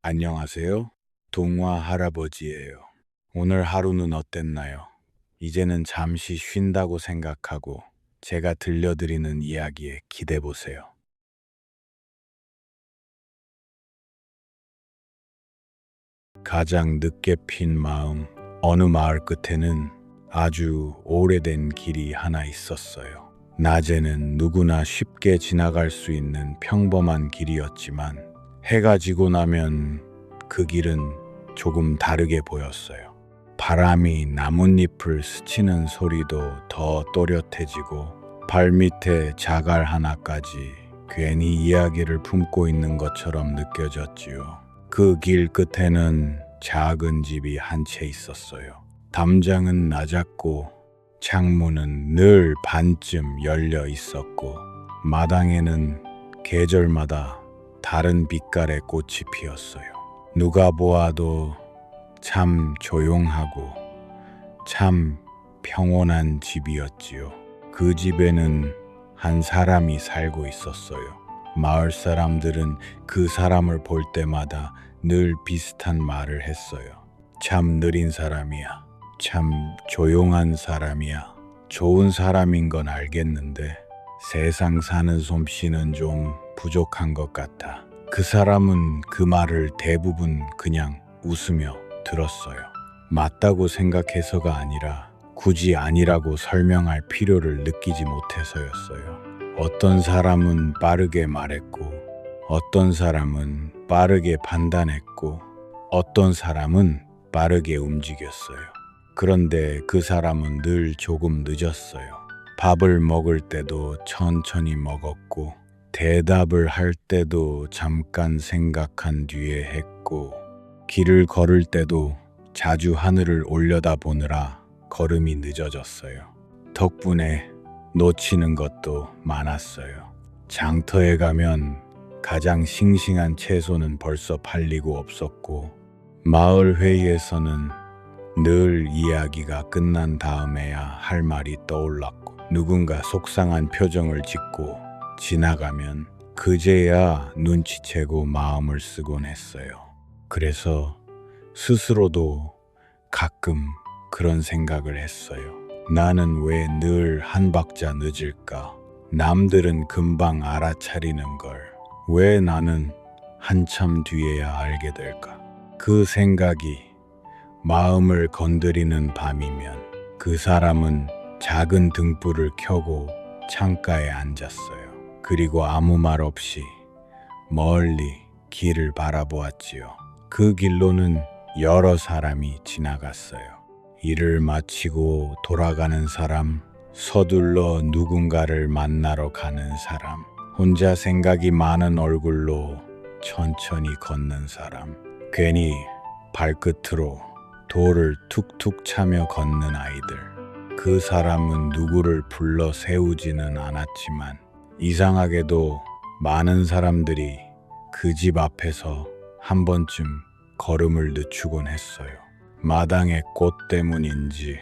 안녕하세요. 동화 할아버지예요. 오늘 하루는 어땠나요? 이제는 잠시 쉰다고 생각하고 제가 들려드리는 이야기에 기대 보세요. 가장 늦게 핀 마음. 어느 마을 끝에는 아주 오래된 길이 하나 있었어요. 낮에는 누구나 쉽게 지나갈 수 있는 평범한 길이었지만 해가 지고 나면 그 길은 조금 다르게 보였어요. 바람이 나뭇잎을 스치는 소리도 더 또렷해지고 발밑에 자갈 하나까지 괜히 이야기를 품고 있는 것처럼 느껴졌지요. 그 길 끝에는 작은 집이 한 채 있었어요. 담장은 낮았고 창문은 늘 반쯤 열려 있었고 마당에는 계절마다 다른 빛깔의 꽃이 피었어요. 누가 보아도 참 조용하고 참 평온한 집이었지요. 그 집에는 한 사람이 살고 있었어요. 마을 사람들은 그 사람을 볼 때마다 늘 비슷한 말을 했어요. 참 느린 사람이야. 참 조용한 사람이야. 좋은 사람인 건 알겠는데 세상 사는 솜씨는 좀 부족한 것 같아. 그 사람은 그 말을 대부분 그냥 웃으며 들었어요. 맞다고 생각해서가 아니라 굳이 아니라고 설명할 필요를 느끼지 못해서였어요. 어떤 사람은 빠르게 말했고, 어떤 사람은 빠르게 판단했고, 어떤 사람은 빠르게 움직였어요. 그런데 그 사람은 늘 조금 늦었어요. 밥을 먹을 때도 천천히 먹었고, 대답을 할 때도 잠깐 생각한 뒤에 했고, 길을 걸을 때도 자주 하늘을 올려다보느라 걸음이 늦어졌어요. 덕분에 놓치는 것도 많았어요. 장터에 가면 가장 싱싱한 채소는 벌써 팔리고 없었고, 마을 회의에서는 늘 이야기가 끝난 다음에야 할 말이 떠올랐고, 누군가 속상한 표정을 짓고 지나가면 그제야 눈치채고 마음을 쓰곤 했어요. 그래서 스스로도 가끔 그런 생각을 했어요. 나는 왜 늘 한 박자 늦을까? 남들은 금방 알아차리는 걸 왜 나는 한참 뒤에야 알게 될까? 그 생각이 마음을 건드리는 밤이면 그 사람은 작은 등불을 켜고 창가에 앉았어요. 그리고 아무 말 없이 멀리 길을 바라보았지요. 그 길로는 여러 사람이 지나갔어요. 일을 마치고 돌아가는 사람, 서둘러 누군가를 만나러 가는 사람, 혼자 생각이 많은 얼굴로 천천히 걷는 사람, 괜히 발끝으로 돌을 툭툭 차며 걷는 아이들. 그 사람은 누구를 불러 세우지는 않았지만 이상하게도 많은 사람들이 그 집 앞에서 한 번쯤 걸음을 늦추곤 했어요. 마당의 꽃 때문인지,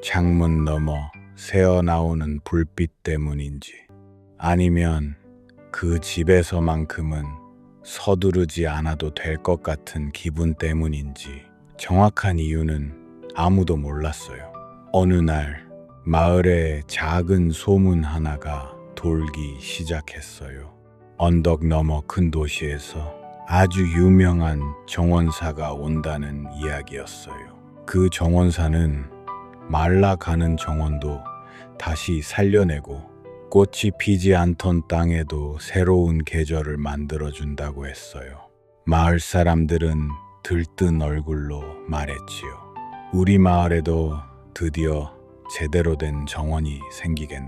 창문 너머 새어나오는 불빛 때문인지, 아니면 그 집에서만큼은 서두르지 않아도 될 것 같은 기분 때문인지 정확한 이유는 아무도 몰랐어요. 어느 날 마을에 작은 소문 하나가 돌기 시작했어요. 언덕 너머 큰 도시에서 아주 유명한 정원사가 온다는 이야기였어요. 그 정원사는 말라가는 정원도 다시 살려내고 꽃이 피지 않던 땅에도 새로운 계절을 만들어준다고 했어요. 마을 사람들은 들뜬 얼굴로 말했지요. 우리 마을에도 드디어 제대로 된 정원이 생기겠네.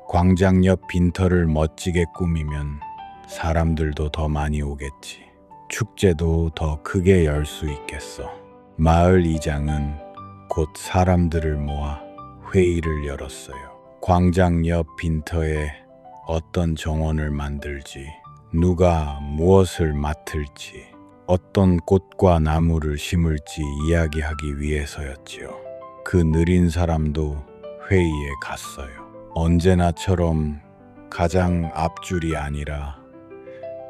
광장 옆 빈터를 멋지게 꾸미면 사람들도 더 많이 오겠지. 축제도 더 크게 열 수 있겠어. 마을 이장은 곧 사람들을 모아 회의를 열었어요. 광장 옆 빈터에 어떤 정원을 만들지, 누가 무엇을 맡을지, 어떤 꽃과 나무를 심을지 이야기하기 위해서였지요. 그 느린 사람도 회의에 갔어요. 언제나처럼 가장 앞줄이 아니라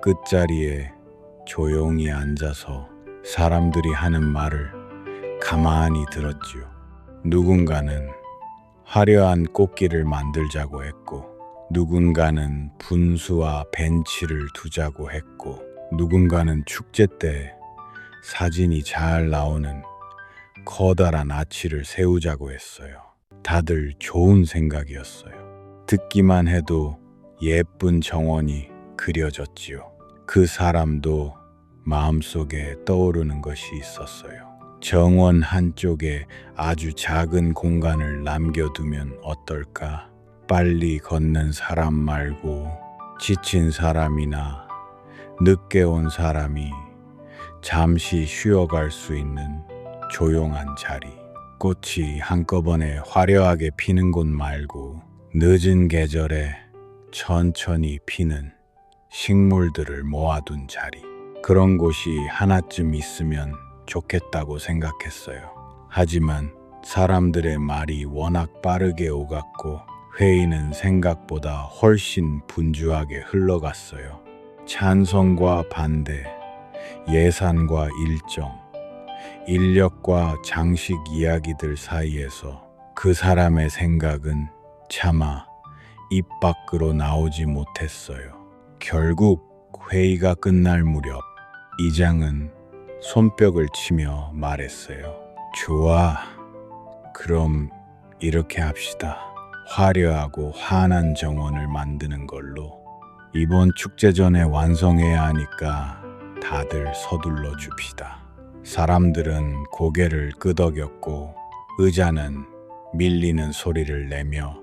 끝자리에 조용히 앉아서 사람들이 하는 말을 가만히 들었지요. 누군가는 화려한 꽃길을 만들자고 했고, 누군가는 분수와 벤치를 두자고 했고, 누군가는 축제 때 사진이 잘 나오는 커다란 아치를 세우자고 했어요. 다들 좋은 생각이었어요. 듣기만 해도 예쁜 정원이 그려졌지요. 그 사람도 마음속에 떠오르는 것이 있었어요. 정원 한쪽에 아주 작은 공간을 남겨두면 어떨까? 빨리 걷는 사람 말고 지친 사람이나 늦게 온 사람이 잠시 쉬어갈 수 있는 조용한 자리. 꽃이 한꺼번에 화려하게 피는 곳 말고 늦은 계절에 천천히 피는 식물들을 모아둔 자리. 그런 곳이 하나쯤 있으면 좋겠다고 생각했어요. 하지만 사람들의 말이 워낙 빠르게 오갔고 회의는 생각보다 훨씬 분주하게 흘러갔어요. 찬성과 반대, 예산과 일정, 인력과 장식 이야기들 사이에서 그 사람의 생각은 차마 입 밖으로 나오지 못했어요. 결국 회의가 끝날 무렵 이장은 손뼉을 치며 말했어요. 좋아, 그럼 이렇게 합시다. 화려하고 환한 정원을 만드는 걸로. 이번 축제 전에 완성해야 하니까 다들 서둘러 줍시다. 사람들은 고개를 끄덕였고 의자는 밀리는 소리를 내며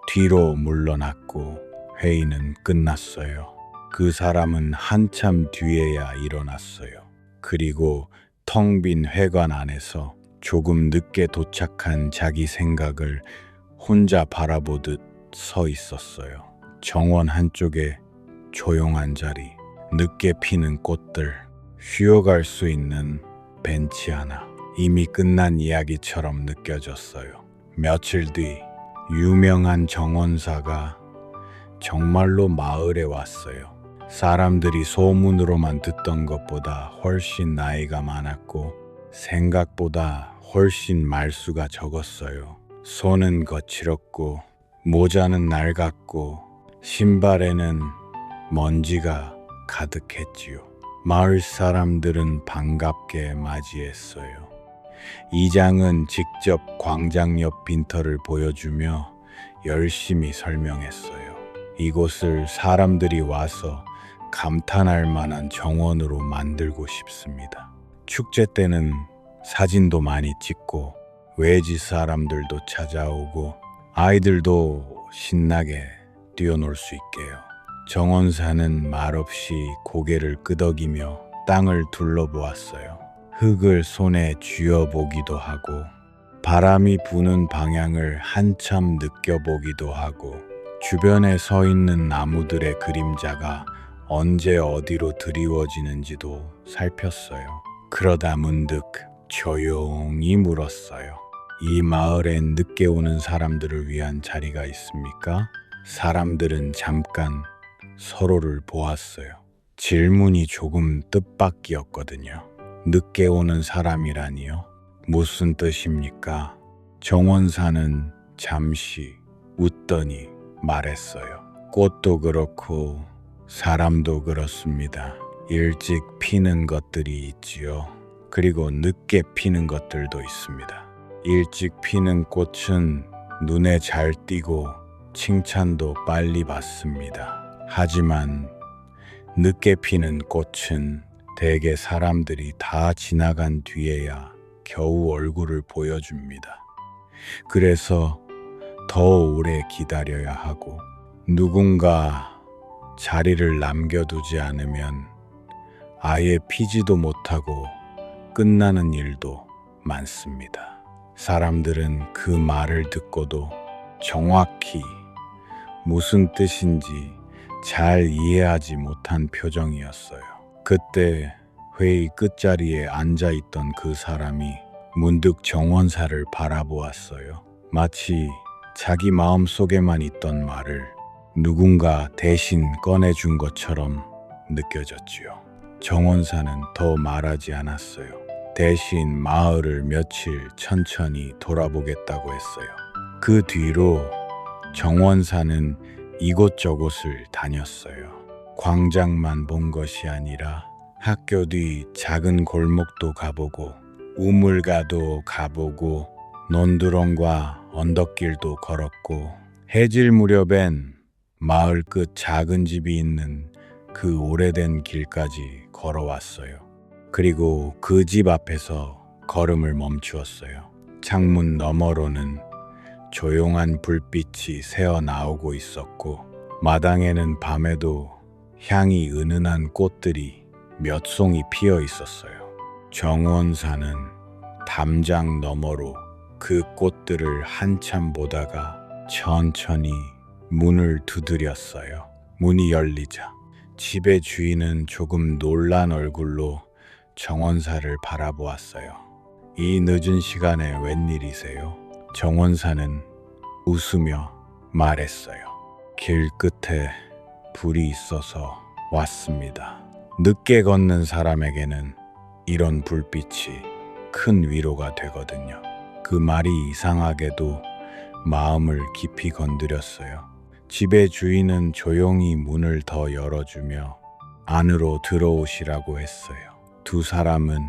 뒤로 물러났고 회의는 끝났어요. 그 사람은 한참 뒤에야 일어났어요. 그리고 텅 빈 회관 안에서 조금 늦게 도착한 자기 생각을 혼자 바라보듯 서 있었어요. 정원 한쪽에 조용한 자리, 늦게 피는 꽃들, 쉬어갈 수 있는 벤치 하나. 이미 끝난 이야기처럼 느껴졌어요. 며칠 뒤 유명한 정원사가 정말로 마을에 왔어요. 사람들이 소문으로만 듣던 것보다 훨씬 나이가 많았고 생각보다 훨씬 말수가 적었어요. 손은 거칠었고 모자는 낡았고 신발에는 먼지가 가득했지요. 마을 사람들은 반갑게 맞이했어요. 이장은 직접 광장 옆 빈터를 보여주며 열심히 설명했어요. 이곳을 사람들이 와서 감탄할 만한 정원으로 만들고 싶습니다. 축제 때는 사진도 많이 찍고 외지 사람들도 찾아오고 아이들도 신나게 뛰어놀 수 있게요. 정원사는 말없이 고개를 끄덕이며 땅을 둘러보았어요. 흙을 손에 쥐어보기도 하고 바람이 부는 방향을 한참 느껴보기도 하고 주변에 서 있는 나무들의 그림자가 언제 어디로 드리워지는지도 살폈어요. 그러다 문득 조용히 물었어요. 이 마을엔 늦게 오는 사람들을 위한 자리가 있습니까? 사람들은 잠깐 서로를 보았어요. 질문이 조금 뜻밖이었거든요. 늦게 오는 사람이라니요? 무슨 뜻입니까? 정원사는 잠시 웃더니 말했어요. 꽃도 그렇고 사람도 그렇습니다. 일찍 피는 것들이 있지요. 그리고 늦게 피는 것들도 있습니다. 일찍 피는 꽃은 눈에 잘 띄고 칭찬도 빨리 받습니다. 하지만 늦게 피는 꽃은 대개 사람들이 다 지나간 뒤에야 겨우 얼굴을 보여줍니다. 그래서 더 오래 기다려야 하고 누군가 자리를 남겨두지 않으면 아예 피지도 못하고 끝나는 일도 많습니다. 사람들은 그 말을 듣고도 정확히 무슨 뜻인지 잘 이해하지 못한 표정이었어요. 그때 회의 끝자리에 앉아있던 그 사람이 문득 정원사를 바라보았어요. 마치 자기 마음속에만 있던 말을 누군가 대신 꺼내준 것처럼 느껴졌지요. 정원사는 더 말하지 않았어요. 대신 마을을 며칠 천천히 돌아보겠다고 했어요. 그 뒤로 정원사는 이곳저곳을 다녔어요. 광장만 본 것이 아니라 학교 뒤 작은 골목도 가보고 우물가도 가보고 논두렁과 언덕길도 걸었고 해질 무렵엔 마을 끝 작은 집이 있는 그 오래된 길까지 걸어왔어요. 그리고 그 집 앞에서 걸음을 멈추었어요. 창문 너머로는 조용한 불빛이 새어 나오고 있었고 마당에는 밤에도 향이 은은한 꽃들이 몇 송이 피어 있었어요. 정원사는 담장 너머로 그 꽃들을 한참 보다가 천천히 문을 두드렸어요. 문이 열리자 집의 주인은 조금 놀란 얼굴로 정원사를 바라보았어요. 이 늦은 시간에 웬일이세요? 정원사는 웃으며 말했어요. 길 끝에 불이 있어서 왔습니다. 늦게 걷는 사람에게는 이런 불빛이 큰 위로가 되거든요. 그 말이 이상하게도 마음을 깊이 건드렸어요. 집의 주인은 조용히 문을 더 열어주며 안으로 들어오시라고 했어요. 두 사람은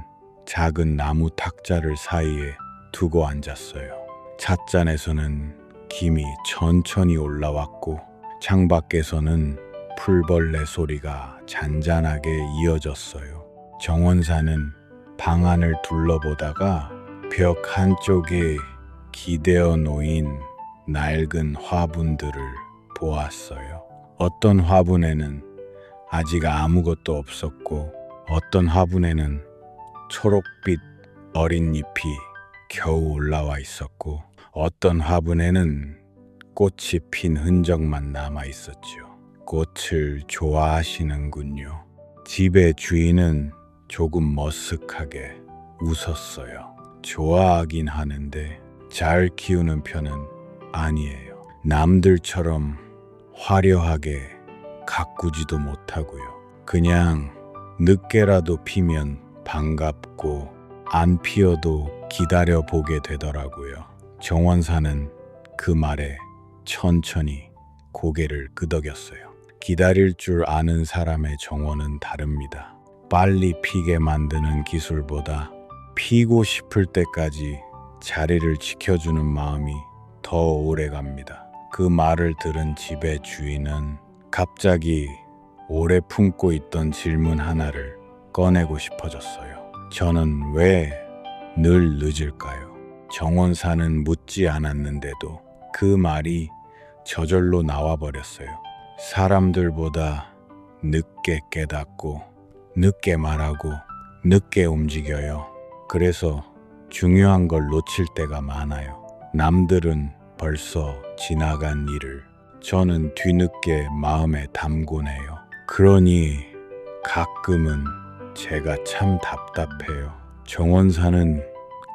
작은 나무 탁자를 사이에 두고 앉았어요. 찻잔에서는 김이 천천히 올라왔고 창밖에서는 풀벌레 소리가 잔잔하게 이어졌어요. 정원사는 방 안을 둘러보다가 벽 한쪽에 기대어 놓인 낡은 화분들을 보았어요. 어떤 화분에는 아직 아무것도 없었고 어떤 화분에는 초록빛 어린 잎이 겨우 올라와 있었고 어떤 화분에는 꽃이 핀 흔적만 남아 있었죠. 꽃을 좋아하시는군요. 집의 주인은 조금 머쓱하게 웃었어요. 좋아하긴 하는데 잘 키우는 편은 아니에요. 남들처럼 화려하게 가꾸지도 못하고요. 그냥 늦게라도 피면 반갑고 안 피어도 기다려 보게 되더라고요. 정원사는 그 말에 천천히 고개를 끄덕였어요. 기다릴 줄 아는 사람의 정원은 다릅니다. 빨리 피게 만드는 기술보다 피고 싶을 때까지 자리를 지켜주는 마음이 더 오래 갑니다. 그 말을 들은 집의 주인은 갑자기 오래 품고 있던 질문 하나를 꺼내고 싶어졌어요. 저는 왜 늘 늦을까요? 정원사는 묻지 않았는데도 그 말이 저절로 나와버렸어요. 사람들보다 늦게 깨닫고 늦게 말하고 늦게 움직여요. 그래서 중요한 걸 놓칠 때가 많아요. 남들은 벌써 지나간 일을 저는 뒤늦게 마음에 담곤 해요. 그러니 가끔은 제가 참 답답해요. 정원사는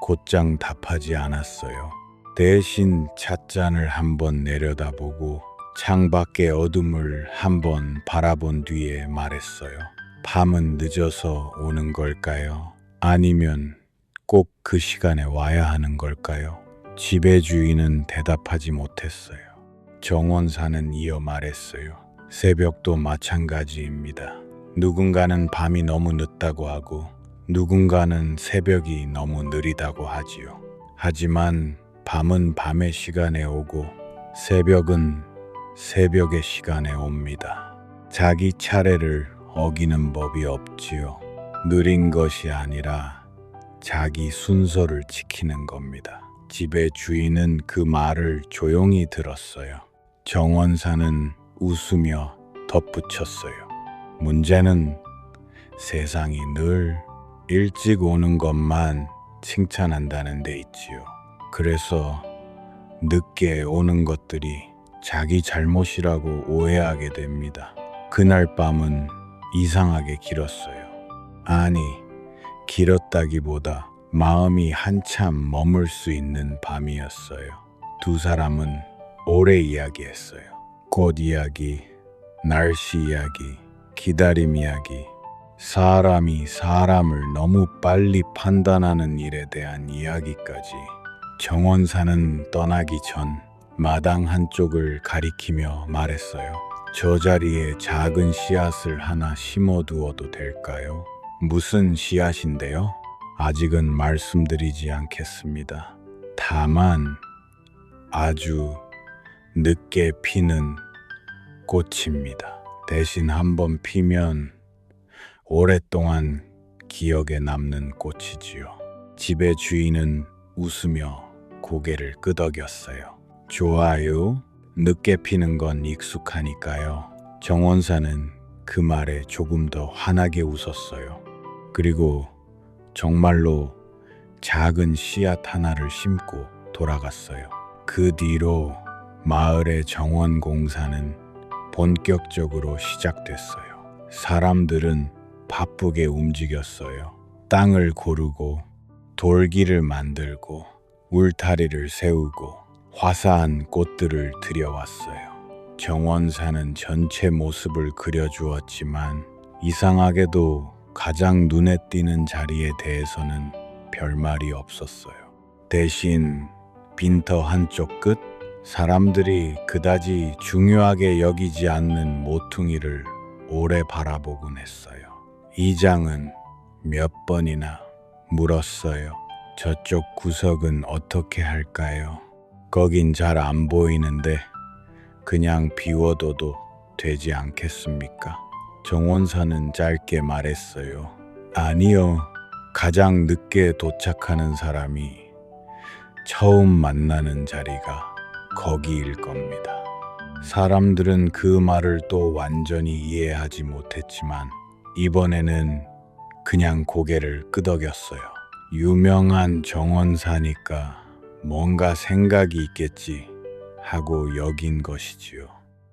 곧장 답하지 않았어요. 대신 찻잔을 한번 내려다보고 창밖의 어둠을 한번 바라본 뒤에 말했어요. 밤은 늦어서 오는 걸까요? 아니면 꼭 그 시간에 와야 하는 걸까요? 집의 주인은 대답하지 못했어요. 정원사는 이어 말했어요. 새벽도 마찬가지입니다. 누군가는 밤이 너무 늦다고 하고 누군가는 새벽이 너무 느리다고 하지요. 하지만 밤은 밤의 시간에 오고 새벽은 새벽의 시간에 옵니다. 자기 차례를 어기는 법이 없지요. 느린 것이 아니라 자기 순서를 지키는 겁니다. 집의 주인은 그 말을 조용히 들었어요. 정원사는 웃으며 덧붙였어요. 문제는 세상이 늘 일찍 오는 것만 칭찬한다는 데 있지요. 그래서 늦게 오는 것들이 자기 잘못이라고 오해하게 됩니다. 그날 밤은 이상하게 길었어요. 아니, 길었다기보다 마음이 한참 머물 수 있는 밤이었어요. 두 사람은 오래 이야기했어요. 꽃 이야기, 날씨 이야기, 기다림 이야기, 사람이 사람을 너무 빨리 판단하는 일에 대한 이야기까지. 정원사는 떠나기 전 마당 한쪽을 가리키며 말했어요. 저 자리에 작은 씨앗을 하나 심어두어도 될까요? 무슨 씨앗인데요? 아직은 말씀드리지 않겠습니다. 다만 아주 늦게 피는 꽃입니다. 대신 한번 피면 오랫동안 기억에 남는 꽃이지요. 집의 주인은 웃으며 고개를 끄덕였어요. 좋아요. 늦게 피는 건 익숙하니까요. 정원사는 그 말에 조금 더 환하게 웃었어요. 그리고 정말로 작은 씨앗 하나를 심고 돌아갔어요. 그 뒤로 마을의 정원 공사는 본격적으로 시작됐어요. 사람들은 바쁘게 움직였어요. 땅을 고르고 돌길을 만들고 울타리를 세우고 화사한 꽃들을 들여왔어요. 정원사는 전체 모습을 그려주었지만 이상하게도 가장 눈에 띄는 자리에 대해서는 별말이 없었어요. 대신 빈터 한쪽 끝, 사람들이 그다지 중요하게 여기지 않는 모퉁이를 오래 바라보곤 했어요. 이장은 몇 번이나 물었어요. 저쪽 구석은 어떻게 할까요? 거긴 잘 안 보이는데 그냥 비워둬도 되지 않겠습니까? 정원사는 짧게 말했어요. 아니요. 가장 늦게 도착하는 사람이 처음 만나는 자리가 거기일 겁니다. 사람들은 그 말을 또 완전히 이해하지 못했지만 이번에는 그냥 고개를 끄덕였어요. 유명한 정원사니까 뭔가 생각이 있겠지 하고 여긴 것이지요.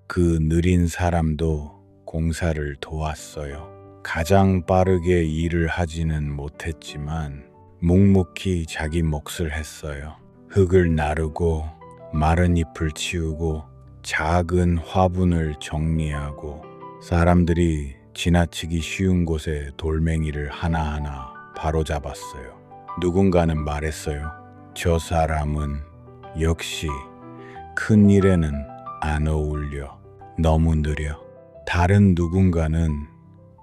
그 느린 사람도 공사를 도왔어요. 가장 빠르게 일을 하지는 못했지만 묵묵히 자기 몫을 했어요. 흙을 나르고 마른 잎을 치우고 작은 화분을 정리하고 사람들이 지나치기 쉬운 곳에 돌멩이를 하나하나 바로잡았어요. 누군가는 말했어요. 저 사람은 역시 큰 일에는 안 어울려. 너무 느려. 다른 누군가는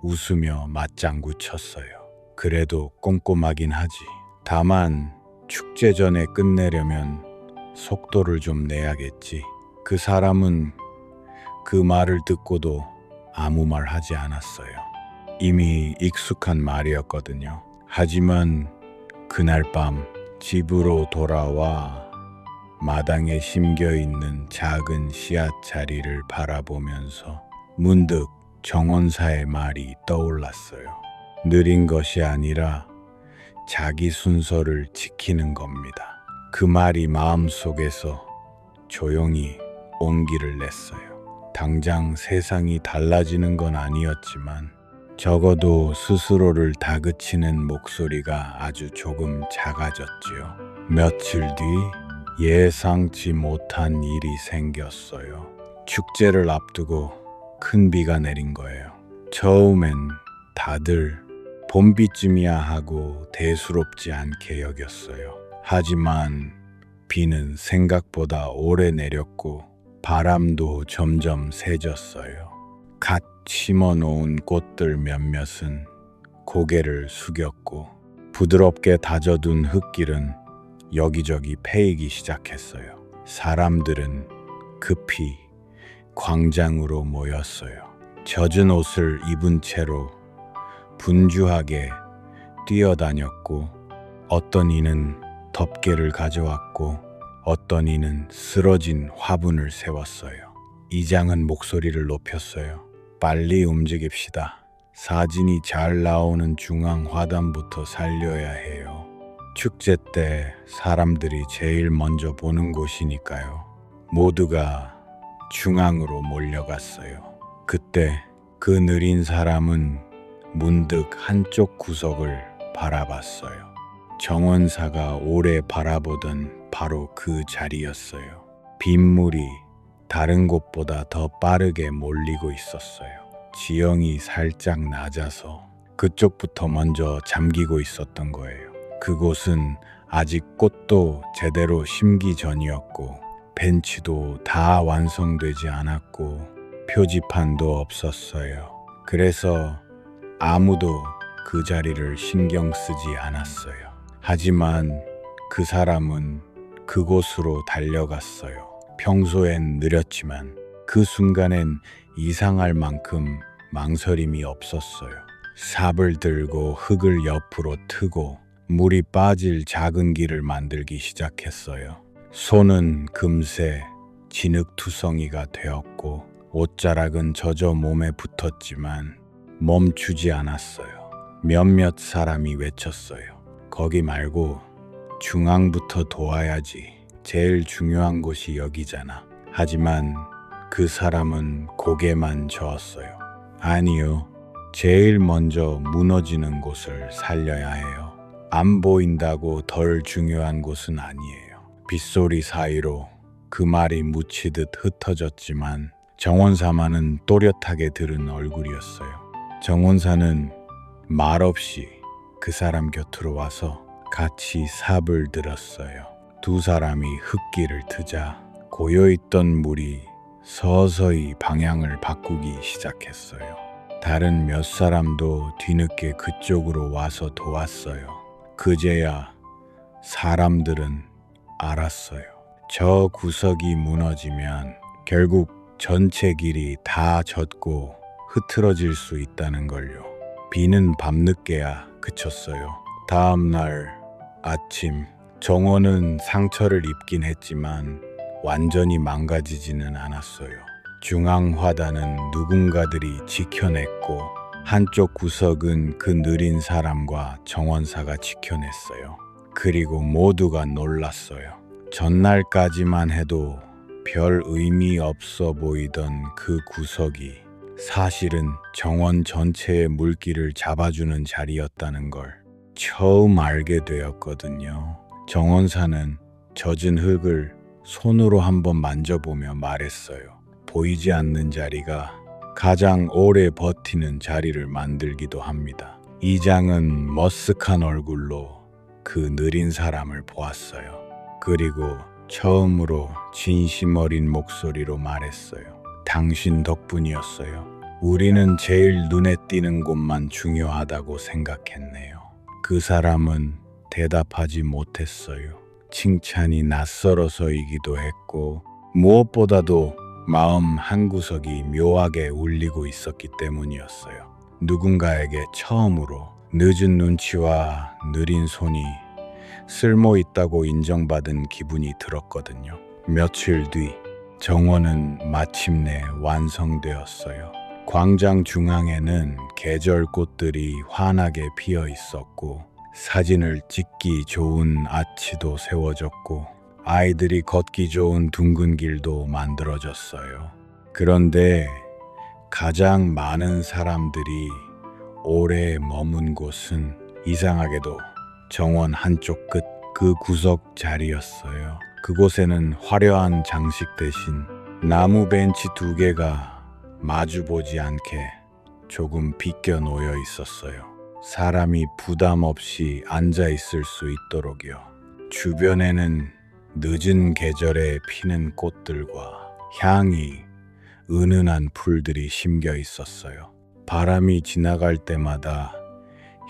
웃으며 맞장구 쳤어요. 그래도 꼼꼼하긴 하지. 다만 축제 전에 끝내려면 속도를 좀 내야겠지. 그 사람은 그 말을 듣고도 아무 말 하지 않았어요. 이미 익숙한 말이었거든요. 하지만 그날 밤 집으로 돌아와 마당에 심겨 있는 작은 씨앗 자리를 바라보면서 문득 정원사의 말이 떠올랐어요. 느린 것이 아니라 자기 순서를 지키는 겁니다. 그 말이 마음속에서 조용히 온기를 냈어요. 당장 세상이 달라지는 건 아니었지만 적어도 스스로를 다그치는 목소리가 아주 조금 작아졌지요. 며칠 뒤 예상치 못한 일이 생겼어요. 축제를 앞두고 큰 비가 내린 거예요. 처음엔 다들 봄비쯤이야 하고 대수롭지 않게 여겼어요. 하지만 비는 생각보다 오래 내렸고 바람도 점점 세졌어요. 갓 심어놓은 꽃들 몇몇은 고개를 숙였고 부드럽게 다져둔 흙길은 여기저기 패이기 시작했어요. 사람들은 급히 광장으로 모였어요. 젖은 옷을 입은 채로 분주하게 뛰어다녔고 어떤 이는 덮개를 가져왔고 어떤 이는 쓰러진 화분을 세웠어요. 이장은 목소리를 높였어요. 빨리 움직입시다. 사진이 잘 나오는 중앙 화단부터 살려야 해요. 축제 때 사람들이 제일 먼저 보는 곳이니까요. 모두가 중앙으로 몰려갔어요. 그때 그 느린 사람은 문득 한쪽 구석을 바라봤어요. 정원사가 오래 바라보던 바로 그 자리였어요. 빗물이 다른 곳보다 더 빠르게 몰리고 있었어요. 지형이 살짝 낮아서 그쪽부터 먼저 잠기고 있었던 거예요. 그곳은 아직 꽃도 제대로 심기 전이었고 벤치도 다 완성되지 않았고 표지판도 없었어요. 그래서 아무도 그 자리를 신경 쓰지 않았어요. 하지만 그 사람은 그곳으로 달려갔어요. 평소엔 느렸지만 그 순간엔 이상할 만큼 망설임이 없었어요. 삽을 들고 흙을 옆으로 트고 물이 빠질 작은 길을 만들기 시작했어요. 손은 금세 진흙투성이가 되었고 옷자락은 젖어 몸에 붙었지만 멈추지 않았어요. 몇몇 사람이 외쳤어요. 거기 말고 중앙부터 도와야지. 제일 중요한 곳이 여기잖아. 하지만 그 사람은 고개만 저었어요. 아니요. 제일 먼저 무너지는 곳을 살려야 해요. 안 보인다고 덜 중요한 곳은 아니에요. 빗소리 사이로 그 말이 묻히듯 흩어졌지만 정원사만은 또렷하게 들은 얼굴이었어요. 정원사는 말없이 그 사람 곁으로 와서 같이 삽을 들었어요. 두 사람이 흙길을 트자 고여있던 물이 서서히 방향을 바꾸기 시작했어요. 다른 몇 사람도 뒤늦게 그쪽으로 와서 도왔어요. 그제야 사람들은 알았어요. 저 구석이 무너지면 결국 전체 길이 다 젖고 흐트러질 수 있다는 걸요. 비는 밤늦게야 그쳤어요. 다음 날 아침 정원은 상처를 입긴 했지만 완전히 망가지지는 않았어요. 중앙화단은 누군가들이 지켜냈고 한쪽 구석은 그 느린 사람과 정원사가 지켜냈어요. 그리고 모두가 놀랐어요. 전날까지만 해도 별 의미 없어 보이던 그 구석이 사실은 정원 전체의 물길을 잡아주는 자리였다는 걸 처음 알게 되었거든요. 정원사는 젖은 흙을 손으로 한번 만져보며 말했어요. 보이지 않는 자리가 가장 오래 버티는 자리를 만들기도 합니다. 이장은 머쓱한 얼굴로 그 느린 사람을 보았어요. 그리고 처음으로 진심 어린 목소리로 말했어요. 당신 덕분이었어요. 우리는 제일 눈에 띄는 곳만 중요하다고 생각했네요. 그 사람은 대답하지 못했어요. 칭찬이 낯설어서이기도 했고 무엇보다도 마음 한구석이 묘하게 울리고 있었기 때문이었어요. 누군가에게 처음으로 늦은 눈치와 느린 손이 쓸모있다고 인정받은 기분이 들었거든요. 며칠 뒤 정원은 마침내 완성되었어요. 광장 중앙에는 계절꽃들이 환하게 피어 있었고 사진을 찍기 좋은 아치도 세워졌고 아이들이 걷기 좋은 둥근 길도 만들어졌어요. 그런데 가장 많은 사람들이 오래 머문 곳은 이상하게도 정원 한쪽 끝 그 구석 자리였어요. 그곳에는 화려한 장식 대신 나무 벤치 2개가 마주보지 않게 조금 비껴 놓여 있었어요. 사람이 부담 없이 앉아 있을 수 있도록요. 주변에는 늦은 계절에 피는 꽃들과 향이 은은한 풀들이 심겨 있었어요. 바람이 지나갈 때마다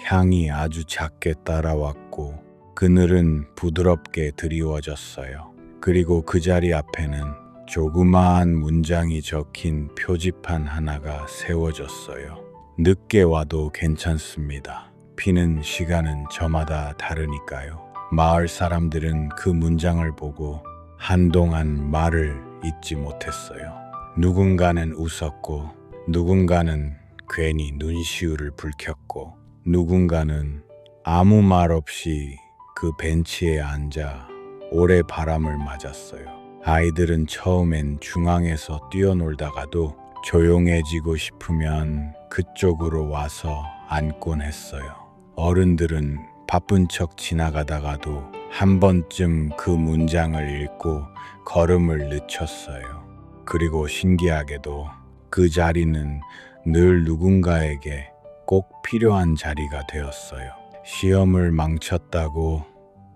향이 아주 작게 따라왔고 그늘은 부드럽게 드리워졌어요. 그리고 그 자리 앞에는 조그마한 문장이 적힌 표지판 하나가 세워졌어요. 늦게 와도 괜찮습니다. 피는 시간은 저마다 다르니까요. 마을 사람들은 그 문장을 보고 한동안 말을 잇지 못했어요. 누군가는 웃었고 누군가는 괜히 눈시울을 붉혔고 누군가는 아무 말 없이 그 벤치에 앉아 오래 바람을 맞았어요. 아이들은 처음엔 중앙에서 뛰어놀다가도 조용해지고 싶으면 그쪽으로 와서 앉곤 했어요. 어른들은 바쁜 척 지나가다가도 한 번쯤 그 문장을 읽고 걸음을 늦췄어요. 그리고 신기하게도 그 자리는 늘 누군가에게 꼭 필요한 자리가 되었어요. 시험을 망쳤다고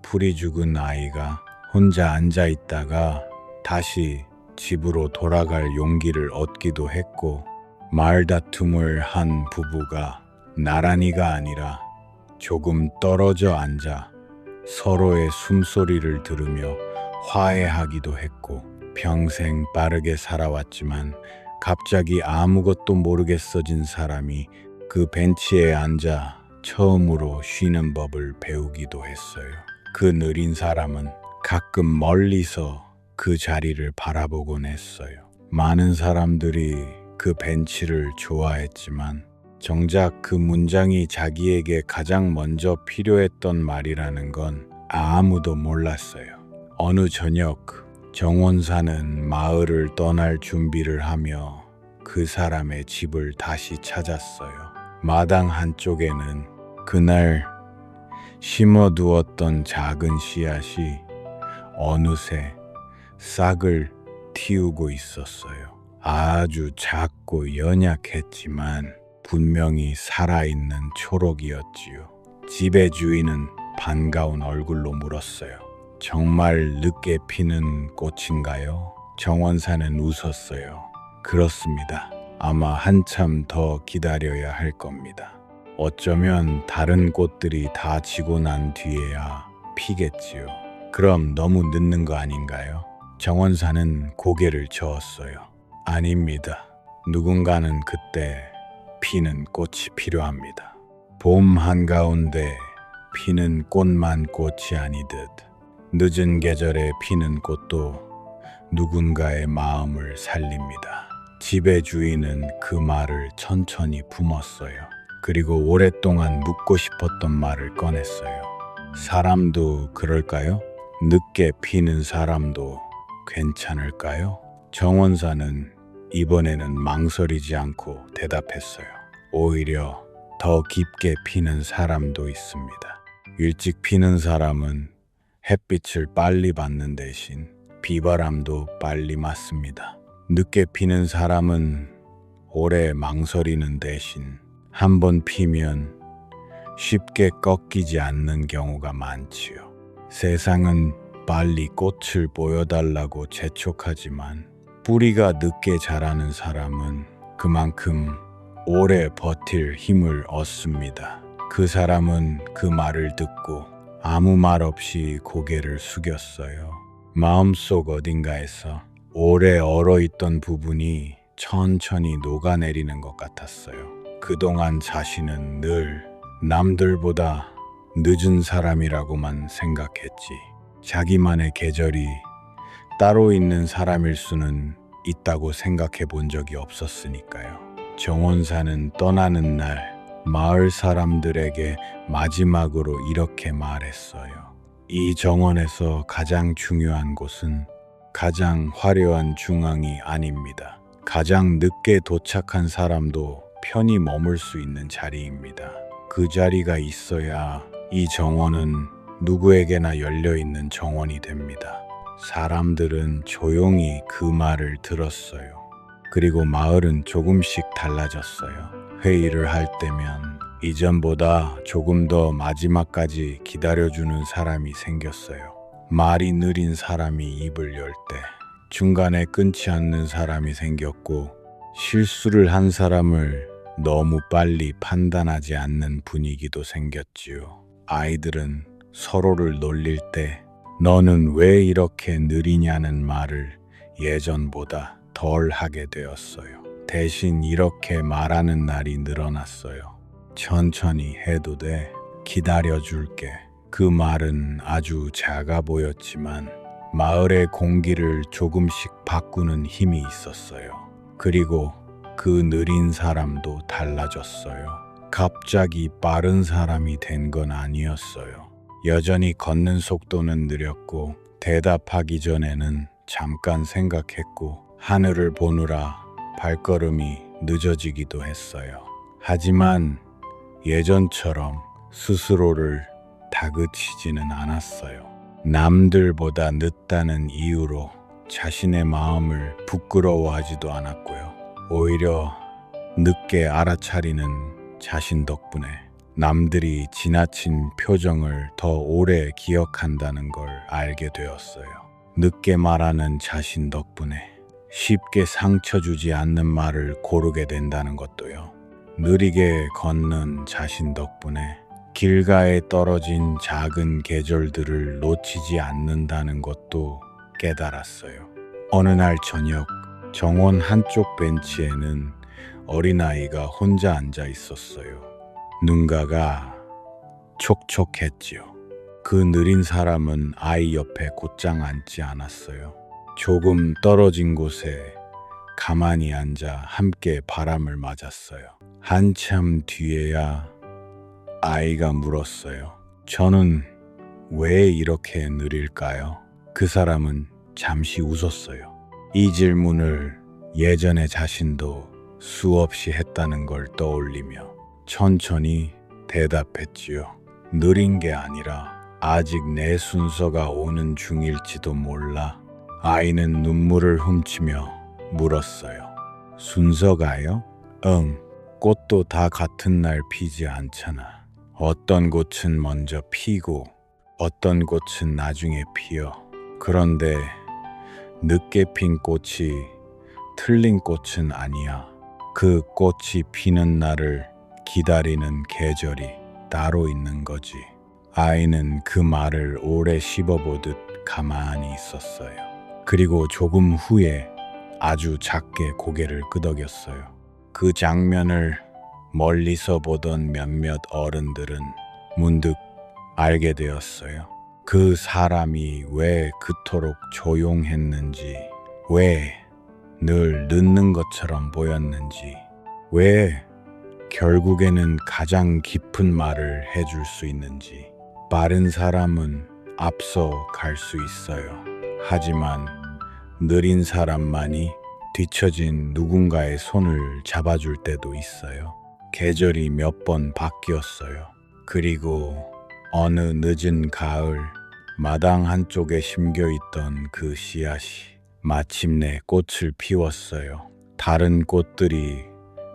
풀이 죽은 아이가 혼자 앉아 있다가 다시 집으로 돌아갈 용기를 얻기도 했고, 말다툼을 한 부부가 나란히가 아니라 조금 떨어져 앉아 서로의 숨소리를 들으며 화해하기도 했고, 평생 빠르게 살아왔지만 갑자기 아무것도 모르겠어진 사람이 그 벤치에 앉아 처음으로 쉬는 법을 배우기도 했어요. 그 느린 사람은 가끔 멀리서 그 자리를 바라보곤 했어요. 많은 사람들이 그 벤치를 좋아했지만 정작 그 문장이 자기에게 가장 먼저 필요했던 말이라는 건 아무도 몰랐어요. 어느 저녁 정원사는 마을을 떠날 준비를 하며 그 사람의 집을 다시 찾았어요. 마당 한쪽에는 그날 심어두었던 작은 씨앗이 어느새 싹을 틔우고 있었어요. 아주 작고 연약했지만 분명히 살아있는 초록이었지요. 집의 주인은 반가운 얼굴로 물었어요. 정말 늦게 피는 꽃인가요? 정원사는 웃었어요. 그렇습니다. 아마 한참 더 기다려야 할 겁니다. 어쩌면 다른 꽃들이 다 지고 난 뒤에야 피겠지요. 그럼 너무 늦는 거 아닌가요? 정원사는 고개를 저었어요. 아닙니다. 누군가는 그때 피는 꽃이 필요합니다. 봄 한가운데 피는 꽃만 꽃이 아니듯 늦은 계절에 피는 꽃도 누군가의 마음을 살립니다. 집의 주인은 그 말을 천천히 품었어요. 그리고 오랫동안 묻고 싶었던 말을 꺼냈어요. 사람도 그럴까요? 늦게 피는 사람도 괜찮을까요? 정원사는 이번에는 망설이지 않고 대답했어요. 오히려 더 깊게 피는 사람도 있습니다. 일찍 피는 사람은 햇빛을 빨리 받는 대신 비바람도 빨리 맞습니다. 늦게 피는 사람은 오래 망설이는 대신 한번 피면 쉽게 꺾이지 않는 경우가 많지요. 세상은 빨리 꽃을 보여달라고 재촉하지만 뿌리가 늦게 자라는 사람은 그만큼 오래 버틸 힘을 얻습니다. 그 사람은 그 말을 듣고 아무 말 없이 고개를 숙였어요. 마음속 어딘가에서 오래 얼어있던 부분이 천천히 녹아내리는 것 같았어요. 그동안 자신은 늘 남들보다 늦은 사람이라고만 생각했지. 자기만의 계절이 따로 있는 사람일 수는 있다고 생각해 본 적이 없었으니까요. 정원사는 떠나는 날 마을 사람들에게 마지막으로 이렇게 말했어요. 이 정원에서 가장 중요한 곳은 가장 화려한 중앙이 아닙니다. 가장 늦게 도착한 사람도 편히 머물 수 있는 자리입니다. 그 자리가 있어야 이 정원은 누구에게나 열려있는 정원이 됩니다. 사람들은 조용히 그 말을 들었어요. 그리고 마을은 조금씩 달라졌어요. 회의를 할 때면 이전보다 조금 더 마지막까지 기다려주는 사람이 생겼어요. 말이 느린 사람이 입을 열 때 중간에 끊지 않는 사람이 생겼고, 실수를 한 사람을 너무 빨리 판단하지 않는 분위기도 생겼지요. 아이들은 서로를 놀릴 때 너는 왜 이렇게 느리냐는 말을 예전보다 덜 하게 되었어요. 대신 이렇게 말하는 날이 늘어났어요. 천천히 해도 돼. 기다려줄게. 그 말은 아주 작아 보였지만 마을의 공기를 조금씩 바꾸는 힘이 있었어요. 그리고 그 느린 사람도 달라졌어요. 갑자기 빠른 사람이 된 건 아니었어요. 여전히 걷는 속도는 느렸고, 대답하기 전에는 잠깐 생각했고, 하늘을 보느라 발걸음이 늦어지기도 했어요. 하지만 예전처럼 스스로를 다그치지는 않았어요. 남들보다 늦다는 이유로 자신의 마음을 부끄러워하지도 않았고요. 오히려 늦게 알아차리는 자신 덕분에 남들이 지나친 표정을 더 오래 기억한다는 걸 알게 되었어요. 늦게 말하는 자신 덕분에 쉽게 상처 주지 않는 말을 고르게 된다는 것도요. 느리게 걷는 자신 덕분에 길가에 떨어진 작은 계절들을 놓치지 않는다는 것도 깨달았어요. 어느 날 저녁, 정원 한쪽 벤치에는 어린아이가 혼자 앉아 있었어요. 눈가가 촉촉했지요. 그 느린 사람은 아이 옆에 곧장 앉지 않았어요. 조금 떨어진 곳에 가만히 앉아 함께 바람을 맞았어요. 한참 뒤에야 아이가 물었어요. 저는 왜 이렇게 느릴까요? 그 사람은 잠시 웃었어요. 이 질문을 예전에 자신도 수없이 했다는 걸 떠올리며 천천히 대답했지요. 느린 게 아니라 아직 내 순서가 오는 중일지도 몰라. 아이는 눈물을 훔치며 물었어요. 순서가요? 응, 꽃도 다 같은 날 피지 않잖아. 어떤 꽃은 먼저 피고 어떤 꽃은 나중에 피어. 그런데 늦게 핀 꽃이 틀린 꽃은 아니야. 그 꽃이 피는 날을 기다리는 계절이 따로 있는 거지. 아이는 그 말을 오래 씹어보듯 가만히 있었어요. 그리고 조금 후에 아주 작게 고개를 끄덕였어요. 그 장면을 멀리서 보던 몇몇 어른들은 문득 알게 되었어요. 그 사람이 왜 그토록 조용했는지, 왜 늘 늦는 것처럼 보였는지, 왜 결국에는 가장 깊은 말을 해줄 수 있는지. 빠른 사람은 앞서 갈 수 있어요. 하지만 느린 사람만이 뒤처진 누군가의 손을 잡아줄 때도 있어요. 계절이 몇 번 바뀌었어요. 그리고 어느 늦은 가을, 마당 한쪽에 심겨있던 그 씨앗이 마침내 꽃을 피웠어요. 다른 꽃들이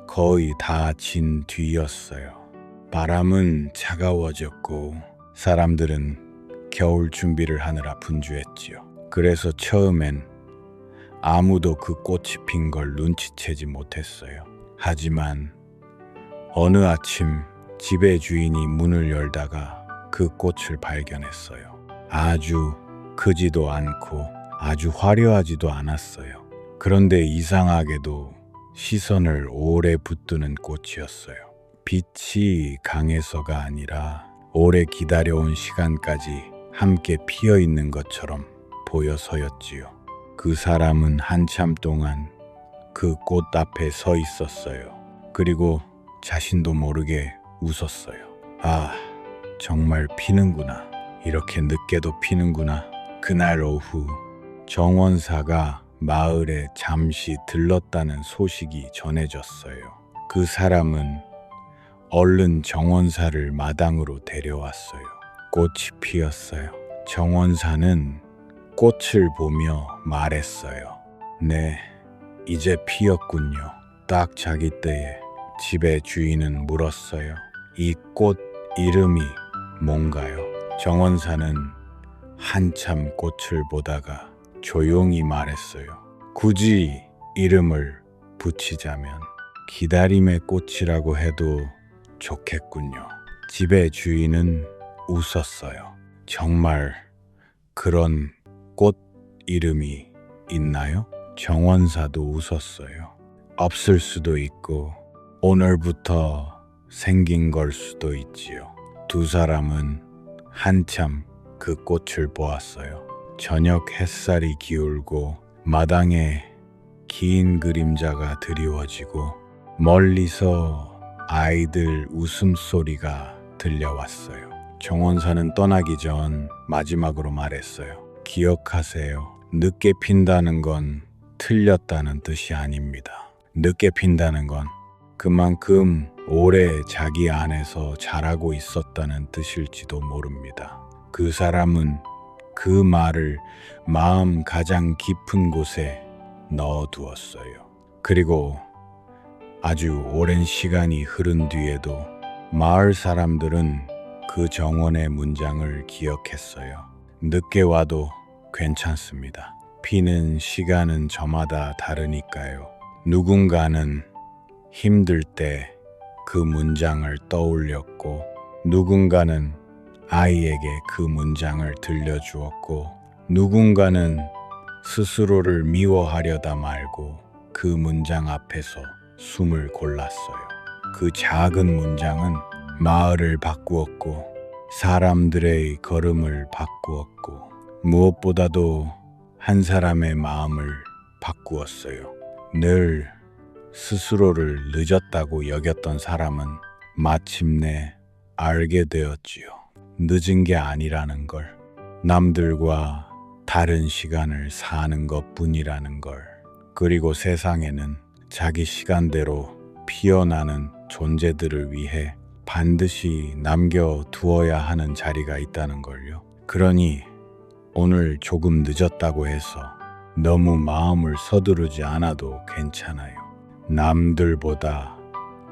거의 다 진 뒤였어요. 바람은 차가워졌고 사람들은 겨울 준비를 하느라 분주했지요. 그래서 처음엔 아무도 그 꽃이 핀 걸 눈치채지 못했어요. 하지만 어느 아침 집의 주인이 문을 열다가 그 꽃을 발견했어요. 아주 크지도 않고 아주 화려하지도 않았어요. 그런데 이상하게도 시선을 오래 붙드는 꽃이었어요. 빛이 강해서가 아니라 오래 기다려온 시간까지 함께 피어 있는 것처럼 보여서였지요. 그 사람은 한참 동안 그 꽃 앞에 서 있었어요. 그리고 자신도 모르게 웃었어요. 아, 정말 피는구나. 이렇게 늦게도 피는구나. 그날 오후 정원사가 마을에 잠시 들렀다는 소식이 전해졌어요. 그 사람은 얼른 정원사를 마당으로 데려왔어요. 꽃이 피었어요. 정원사는 꽃을 보며 말했어요. 네, 이제 피었군요. 딱 자기 때에 집의 주인은 물었어요. 이 꽃 이름이 뭔가요? 정원사는 한참 꽃을 보다가 조용히 말했어요. 굳이 이름을 붙이자면 기다림의 꽃이라고 해도 좋겠군요. 집의 주인은 웃었어요. 정말 그런 꽃 이름이 있나요? 정원사도 웃었어요. 없을 수도 있고 오늘부터 생긴 걸 수도 있지요. 두 사람은 한참 그 꽃을 보았어요. 저녁 햇살이 기울고 마당에 긴 그림자가 드리워지고 멀리서 아이들 웃음소리가 들려왔어요. 정원사는 떠나기 전 마지막으로 말했어요. 기억하세요. 늦게 핀다는 건 틀렸다는 뜻이 아닙니다. 늦게 핀다는 건 그만큼 오래 자기 안에서 자라고 있었다는 뜻일지도 모릅니다. 그 사람은 그 말을 마음 가장 깊은 곳에 넣어두었어요. 그리고 아주 오랜 시간이 흐른 뒤에도 마을 사람들은 그 정원의 문장을 기억했어요. 늦게 와도 괜찮습니다. 피는 시간은 저마다 다르니까요. 누군가는 힘들 때 그 문장을 떠올렸고, 누군가는 아이에게 그 문장을 들려주었고, 누군가는 스스로를 미워하려다 말고 그 문장 앞에서 숨을 골랐어요. 그 작은 문장은 마을을 바꾸었고, 사람들의 걸음을 바꾸었고, 무엇보다도 한 사람의 마음을 바꾸었어요. 늘 스스로를 늦었다고 여겼던 사람은 마침내 알게 되었지요. 늦은 게 아니라는 걸, 남들과 다른 시간을 사는 것 뿐이라는 걸, 그리고 세상에는 자기 시간대로 피어나는 존재들을 위해 반드시 남겨두어야 하는 자리가 있다는 걸요. 그러니 오늘 조금 늦었다고 해서 너무 마음을 서두르지 않아도 괜찮아요. 남들보다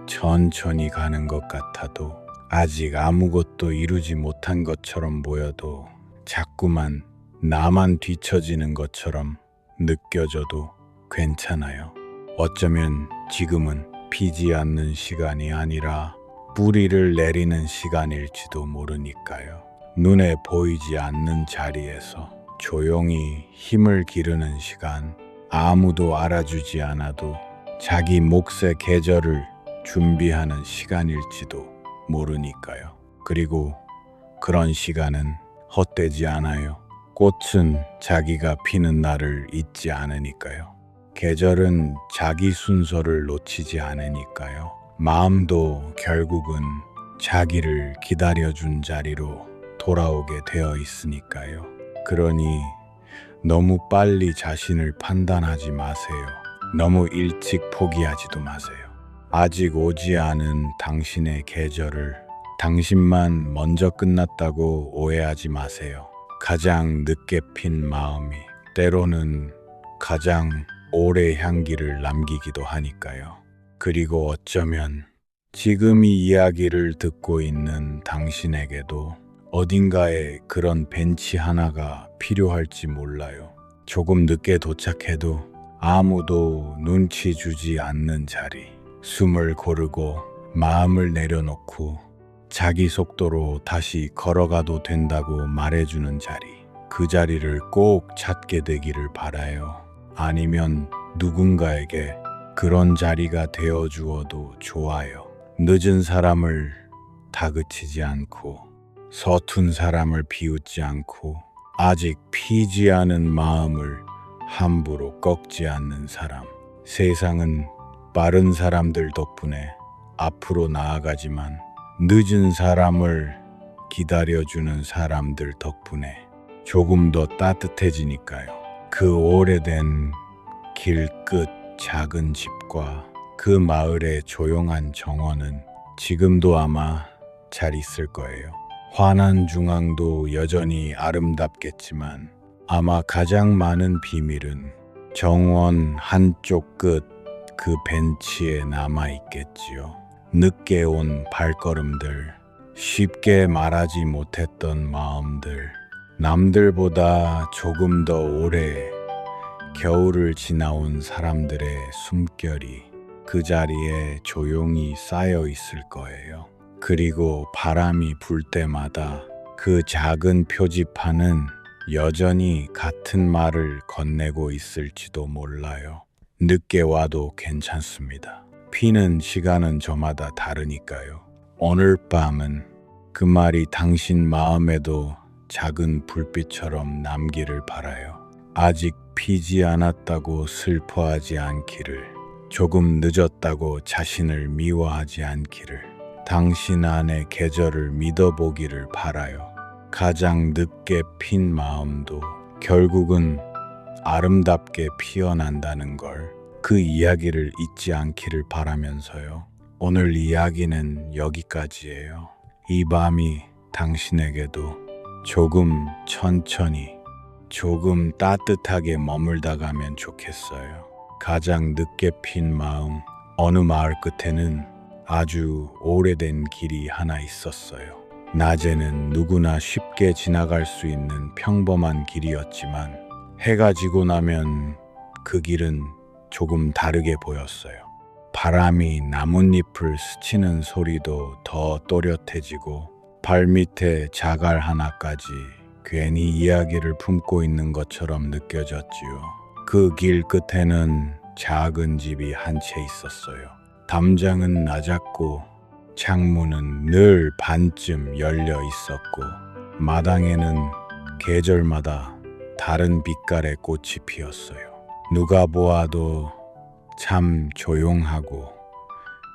천천히 가는 것 같아도, 아직 아무것도 이루지 못한 것처럼 보여도, 자꾸만 나만 뒤처지는 것처럼 느껴져도 괜찮아요. 어쩌면 지금은 피지 않는 시간이 아니라 뿌리를 내리는 시간일지도 모르니까요. 눈에 보이지 않는 자리에서 조용히 힘을 기르는 시간, 아무도 알아주지 않아도 자기 몫의 계절을 준비하는 시간일지도 모르니까요. 그리고 그런 시간은 헛되지 않아요. 꽃은 자기가 피는 날을 잊지 않으니까요. 계절은 자기 순서를 놓치지 않으니까요. 마음도 결국은 자기를 기다려준 자리로 돌아오게 되어 있으니까요. 그러니 너무 빨리 자신을 판단하지 마세요. 너무 일찍 포기하지도 마세요. 아직 오지 않은 당신의 계절을 당신만 먼저 끝났다고 오해하지 마세요. 가장 늦게 핀 마음이 때로는 가장 오래 향기를 남기기도 하니까요. 그리고 어쩌면 지금 이 이야기를 듣고 있는 당신에게도 어딘가에 그런 벤치 하나가 필요할지 몰라요. 조금 늦게 도착해도 아무도 눈치 주지 않는 자리, 숨을 고르고 마음을 내려놓고 자기 속도로 다시 걸어가도 된다고 말해주는 자리, 그 자리를 꼭 찾게 되기를 바라요. 아니면 누군가에게 그런 자리가 되어주어도 좋아요. 늦은 사람을 다그치지 않고, 서툰 사람을 비웃지 않고, 아직 피지 않은 마음을 함부로 꺾지 않는 사람. 세상은 빠른 사람들 덕분에 앞으로 나아가지만, 늦은 사람을 기다려주는 사람들 덕분에 조금 더 따뜻해지니까요. 그 오래된 길 끝 작은 집과 그 마을의 조용한 정원은 지금도 아마 잘 있을 거예요. 환한 중앙도 여전히 아름답겠지만 아마 가장 많은 비밀은 정원 한쪽 끝 그 벤치에 남아 있겠지요. 늦게 온 발걸음들, 쉽게 말하지 못했던 마음들, 남들보다 조금 더 오래 겨울을 지나온 사람들의 숨결이 그 자리에 조용히 쌓여 있을 거예요. 그리고 바람이 불 때마다 그 작은 표지판은 여전히 같은 말을 건네고 있을지도 몰라요. 늦게 와도 괜찮습니다. 피는 시간은 저마다 다르니까요. 오늘 밤은 그 말이 당신 마음에도 작은 불빛처럼 남기를 바라요. 아직 피지 않았다고 슬퍼하지 않기를, 조금 늦었다고 자신을 미워하지 않기를, 당신 안의 계절을 믿어보기를 바라요. 가장 늦게 핀 마음도 결국은 아름답게 피어난다는 걸, 그 이야기를 잊지 않기를 바라면서요. 오늘 이야기는 여기까지예요. 이 밤이 당신에게도 조금 천천히, 조금 따뜻하게 머물다 가면 좋겠어요. 가장 늦게 핀 마음, 어느 마을 끝에는 아주 오래된 길이 하나 있었어요. 낮에는 누구나 쉽게 지나갈 수 있는 평범한 길이었지만 해가 지고 나면 그 길은 조금 다르게 보였어요. 바람이 나뭇잎을 스치는 소리도 더 또렷해지고 발밑에 자갈 하나까지 괜히 이야기를 품고 있는 것처럼 느껴졌지요. 그 길 끝에는 작은 집이 한 채 있었어요. 담장은 낮았고 창문은 늘 반쯤 열려 있었고 마당에는 계절마다 다른 빛깔의 꽃이 피었어요. 누가 보아도 참 조용하고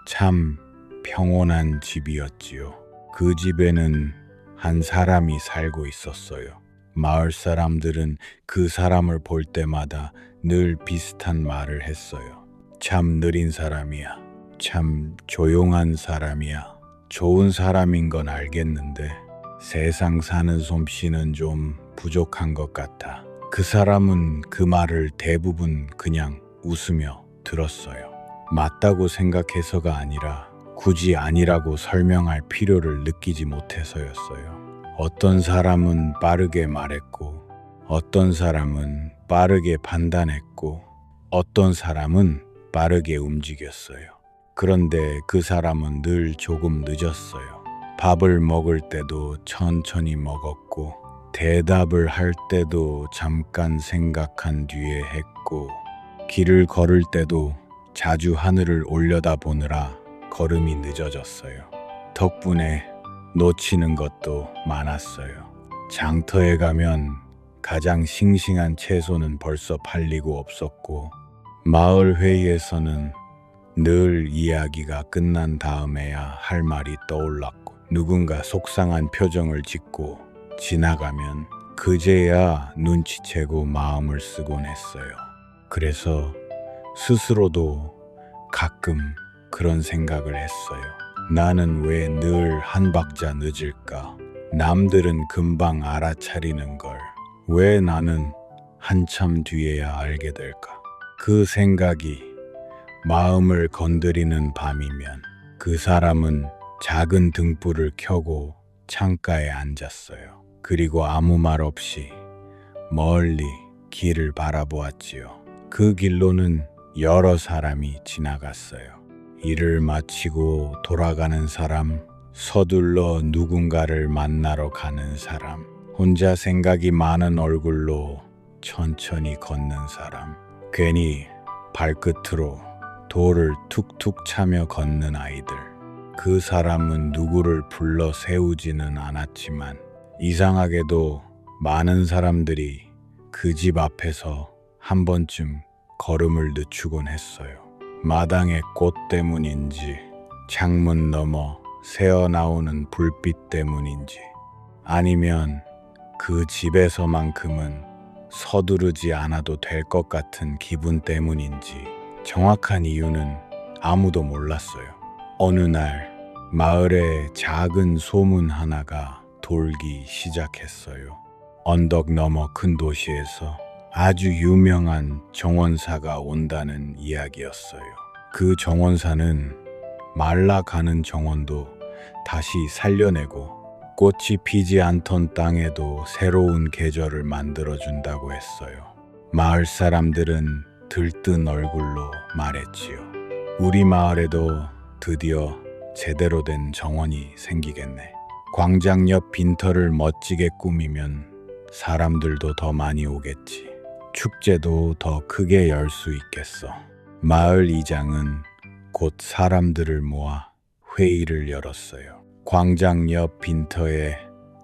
참 평온한 집이었지요. 그 집에는 한 사람이 살고 있었어요. 마을 사람들은 그 사람을 볼 때마다 늘 비슷한 말을 했어요. 참 느린 사람이야. 참 조용한 사람이야. 좋은 사람인 건 알겠는데 세상 사는 솜씨는 좀 부족한 것 같아. 그 사람은 그 말을 대부분 그냥 웃으며 들었어요. 맞다고 생각해서가 아니라 굳이 아니라고 설명할 필요를 느끼지 못해서였어요. 어떤 사람은 빠르게 말했고 어떤 사람은 빠르게 판단했고 어떤 사람은 빠르게 움직였어요. 그런데 그 사람은 늘 조금 늦었어요. 밥을 먹을 때도 천천히 먹었고 대답을 할 때도 잠깐 생각한 뒤에 했고 길을 걸을 때도 자주 하늘을 올려다보느라 걸음이 늦어졌어요. 덕분에 놓치는 것도 많았어요. 장터에 가면 가장 싱싱한 채소는 벌써 팔리고 없었고 마을 회의에서는 늘 이야기가 끝난 다음에야 할 말이 떠올랐고 누군가 속상한 표정을 짓고 지나가면 그제야 눈치채고 마음을 쓰곤 했어요. 그래서 스스로도 가끔 그런 생각을 했어요. 나는 왜 늘 한 박자 늦을까? 남들은 금방 알아차리는 걸 왜 나는 한참 뒤에야 알게 될까? 그 생각이 마음을 건드리는 밤이면 그 사람은 작은 등불을 켜고 창가에 앉았어요. 그리고 아무 말 없이 멀리 길을 바라보았지요. 그 길로는 여러 사람이 지나갔어요. 일을 마치고 돌아가는 사람, 서둘러 누군가를 만나러 가는 사람, 혼자 생각이 많은 얼굴로 천천히 걷는 사람, 괜히 발끝으로 돌을 툭툭 차며 걷는 아이들. 그 사람은 누구를 불러 세우지는 않았지만 이상하게도 많은 사람들이 그 집 앞에서 한 번쯤 걸음을 늦추곤 했어요. 마당의 꽃 때문인지 창문 너머 새어나오는 불빛 때문인지 아니면 그 집에서만큼은 서두르지 않아도 될 것 같은 기분 때문인지 정확한 이유는 아무도 몰랐어요. 어느 날 마을에 작은 소문 하나가 돌기 시작했어요. 언덕 너머 큰 도시에서 아주 유명한 정원사가 온다는 이야기였어요. 그 정원사는 말라가는 정원도 다시 살려내고 꽃이 피지 않던 땅에도 새로운 계절을 만들어준다고 했어요. 마을 사람들은 들뜬 얼굴로 말했지요. 우리 마을에도 드디어 제대로 된 정원이 생기겠네. 광장 옆 빈터를 멋지게 꾸미면 사람들도 더 많이 오겠지. 축제도 더 크게 열 수 있겠어. 마을 이장은 곧 사람들을 모아 회의를 열었어요. 광장 옆 빈터에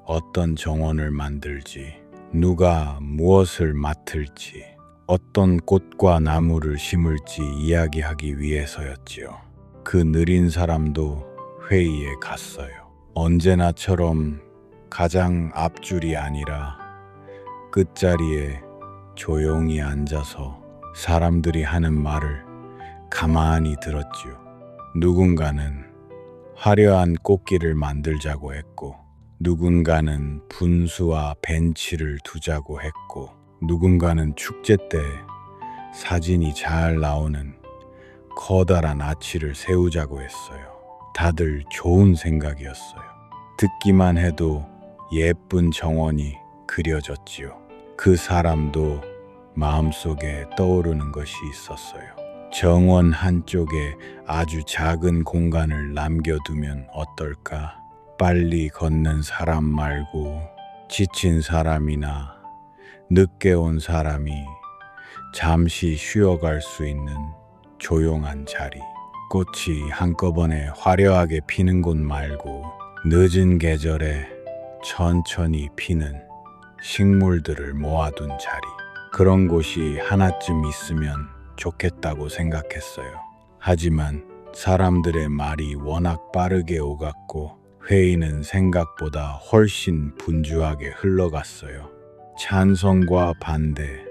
어떤 정원을 만들지, 누가 무엇을 맡을지, 어떤 꽃과 나무를 심을지 이야기하기 위해서였지요. 그 느린 사람도 회의에 갔어요. 언제나처럼 가장 앞줄이 아니라 끝자리에 조용히 앉아서 사람들이 하는 말을 가만히 들었지요. 누군가는 화려한 꽃길을 만들자고 했고, 누군가는 분수와 벤치를 두자고 했고, 누군가는 축제 때 사진이 잘 나오는 커다란 아치를 세우자고 했어요. 다들 좋은 생각이었어요. 듣기만 해도 예쁜 정원이 그려졌지요. 그 사람도 마음속에 떠오르는 것이 있었어요. 정원 한쪽에 아주 작은 공간을 남겨두면 어떨까? 빨리 걷는 사람 말고 지친 사람이나 늦게 온 사람이 잠시 쉬어갈 수 있는 조용한 자리. 꽃이 한꺼번에 화려하게 피는 곳 말고 늦은 계절에 천천히 피는 식물들을 모아둔 자리. 그런 곳이 하나쯤 있으면 좋겠다고 생각했어요. 하지만 사람들의 말이 워낙 빠르게 오갔고 회의는 생각보다 훨씬 분주하게 흘러갔어요. 찬성과 반대,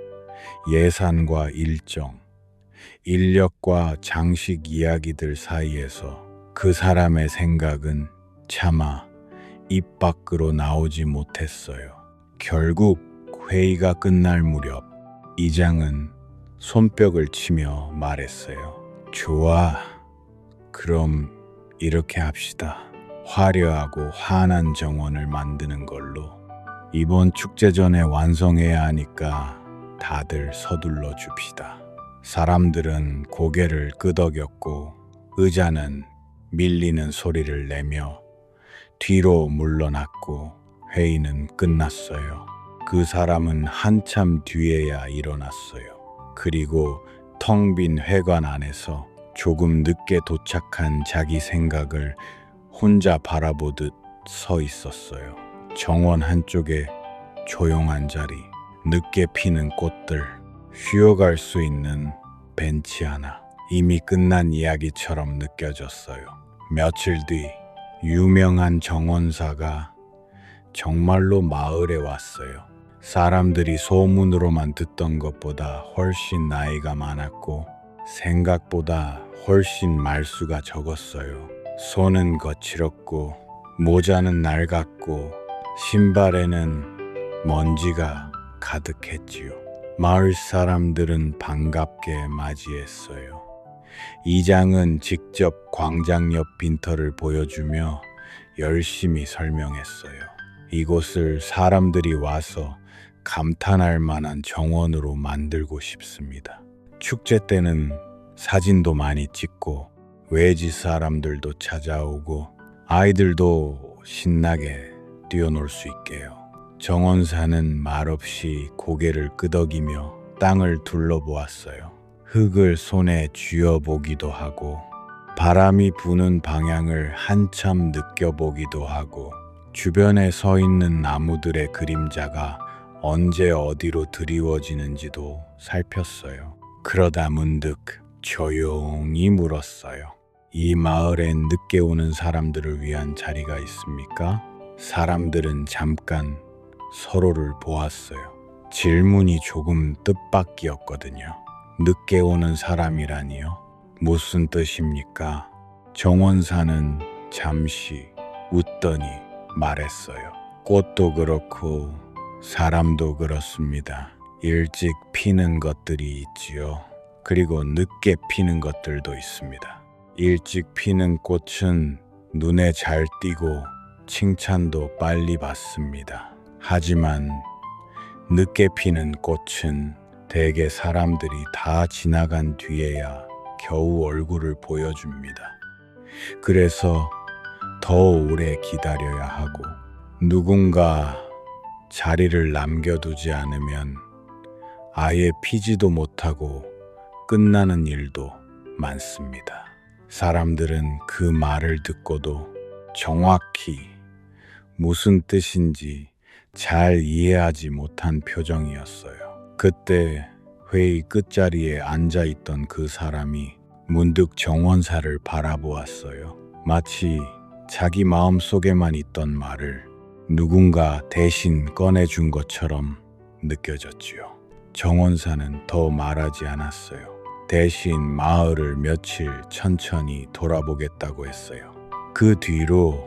예산과 일정, 인력과 장식 이야기들 사이에서 그 사람의 생각은 차마 입 밖으로 나오지 못했어요. 결국 회의가 끝날 무렵 이장은 손뼉을 치며 말했어요. 좋아, 그럼 이렇게 합시다. 화려하고 환한 정원을 만드는 걸로. 이번 축제 전에 완성해야 하니까 다들 서둘러 줍시다. 사람들은 고개를 끄덕였고 의자는 밀리는 소리를 내며 뒤로 물러났고 회의는 끝났어요. 그 사람은 한참 뒤에야 일어났어요. 그리고 텅 빈 회관 안에서 조금 늦게 도착한 자기 생각을 혼자 바라보듯 서 있었어요. 정원 한쪽에 조용한 자리, 늦게 피는 꽃들, 쉬어갈 수 있는 벤치 하나. 이미 끝난 이야기처럼 느껴졌어요. 며칠 뒤 유명한 정원사가 정말로 마을에 왔어요. 사람들이 소문으로만 듣던 것보다 훨씬 나이가 많았고 생각보다 훨씬 말수가 적었어요. 손은 거칠었고 모자는 낡았고 신발에는 먼지가 가득했지요. 마을 사람들은 반갑게 맞이했어요. 이장은 직접 광장 옆 빈터를 보여주며 열심히 설명했어요. 이곳을 사람들이 와서 감탄할 만한 정원으로 만들고 싶습니다. 축제 때는 사진도 많이 찍고 외지 사람들도 찾아오고 아이들도 신나게 뛰어놀 수 있게요. 정원사는 말없이 고개를 끄덕이며 땅을 둘러보았어요. 흙을 손에 쥐어보기도 하고 바람이 부는 방향을 한참 느껴보기도 하고 주변에 서 있는 나무들의 그림자가 언제 어디로 드리워지는지도 살폈어요. 그러다 문득 조용히 물었어요. 이 마을엔 늦게 오는 사람들을 위한 자리가 있습니까? 사람들은 잠깐 서로를 보았어요. 질문이 조금 뜻밖이었거든요. 늦게 오는 사람이라니요? 무슨 뜻입니까? 정원사는 잠시 웃더니 말했어요. 꽃도 그렇고 사람도 그렇습니다. 일찍 피는 것들이 있지요. 그리고 늦게 피는 것들도 있습니다. 일찍 피는 꽃은 눈에 잘 띄고 칭찬도 빨리 받습니다. 하지만 늦게 피는 꽃은 대개 사람들이 다 지나간 뒤에야 겨우 얼굴을 보여줍니다. 그래서 더 오래 기다려야 하고 누군가 자리를 남겨두지 않으면 아예 피지도 못하고 끝나는 일도 많습니다. 사람들은 그 말을 듣고도 정확히 무슨 뜻인지 잘 이해하지 못한 표정이었어요. 그때 회의 끝자리에 앉아있던 그 사람이 문득 정원사를 바라보았어요. 마치 자기 마음속에만 있던 말을 누군가 대신 꺼내준 것처럼 느껴졌지요. 정원사는 더 말하지 않았어요. 대신 마을을 며칠 천천히 돌아보겠다고 했어요. 그 뒤로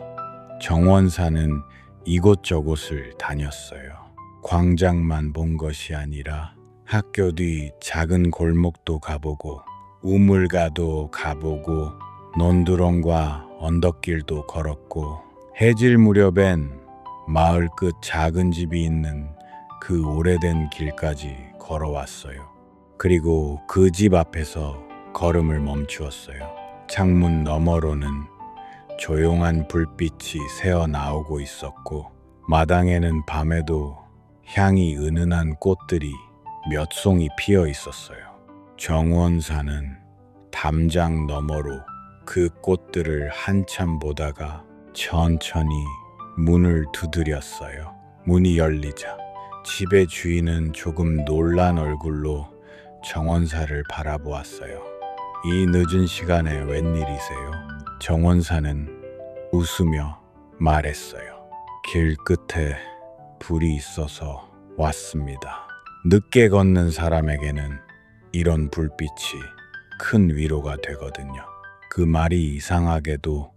정원사는 이곳저곳을 다녔어요. 광장만 본 것이 아니라 학교 뒤 작은 골목도 가보고 우물가도 가보고 논두렁과 언덕길도 걸었고 해질 무렵엔 마을 끝 작은 집이 있는 그 오래된 길까지 걸어왔어요. 그리고 그 집 앞에서 걸음을 멈추었어요. 창문 너머로는 조용한 불빛이 새어 나오고 있었고 마당에는 밤에도 향이 은은한 꽃들이 몇 송이 피어 있었어요. 정원사는 담장 너머로 그 꽃들을 한참 보다가 천천히 문을 두드렸어요. 문이 열리자 집의 주인은 조금 놀란 얼굴로 정원사를 바라보았어요. 이 늦은 시간에 웬일이세요? 정원사는 웃으며 말했어요. 길 끝에 불이 있어서 왔습니다. 늦게 걷는 사람에게는 이런 불빛이 큰 위로가 되거든요. 그 말이 이상하게도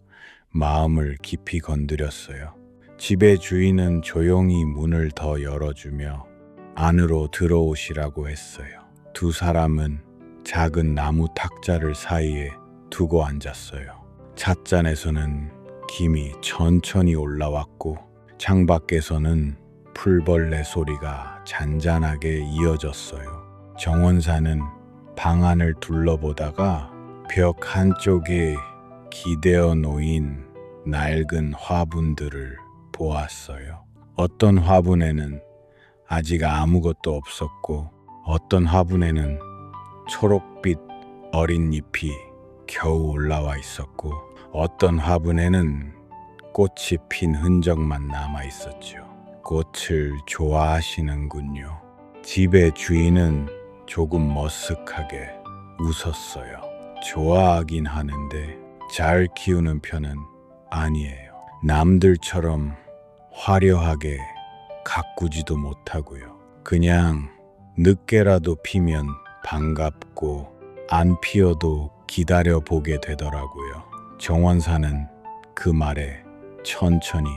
마음을 깊이 건드렸어요. 집의 주인은 조용히 문을 더 열어주며 안으로 들어오시라고 했어요. 두 사람은 작은 나무 탁자를 사이에 두고 앉았어요. 찻잔에서는 김이 천천히 올라왔고 창밖에서는 풀벌레 소리가 잔잔하게 이어졌어요. 정원사는 방 안을 둘러보다가 벽 한쪽에 기대어 놓인 낡은 화분들을 보았어요. 어떤 화분에는 아직 아무것도 없었고 어떤 화분에는 초록빛 어린 잎이 겨우 올라와 있었고 어떤 화분에는 꽃이 핀 흔적만 남아 있었죠. 꽃을 좋아하시는군요. 집의 주인은 조금 머쓱하게 웃었어요. 좋아하긴 하는데 잘 키우는 편은 아니에요. 남들처럼 화려하게 가꾸지도 못하고요. 그냥 늦게라도 피면 반갑고 안 피어도 기다려 보게 되더라고요. 정원사는 그 말에 천천히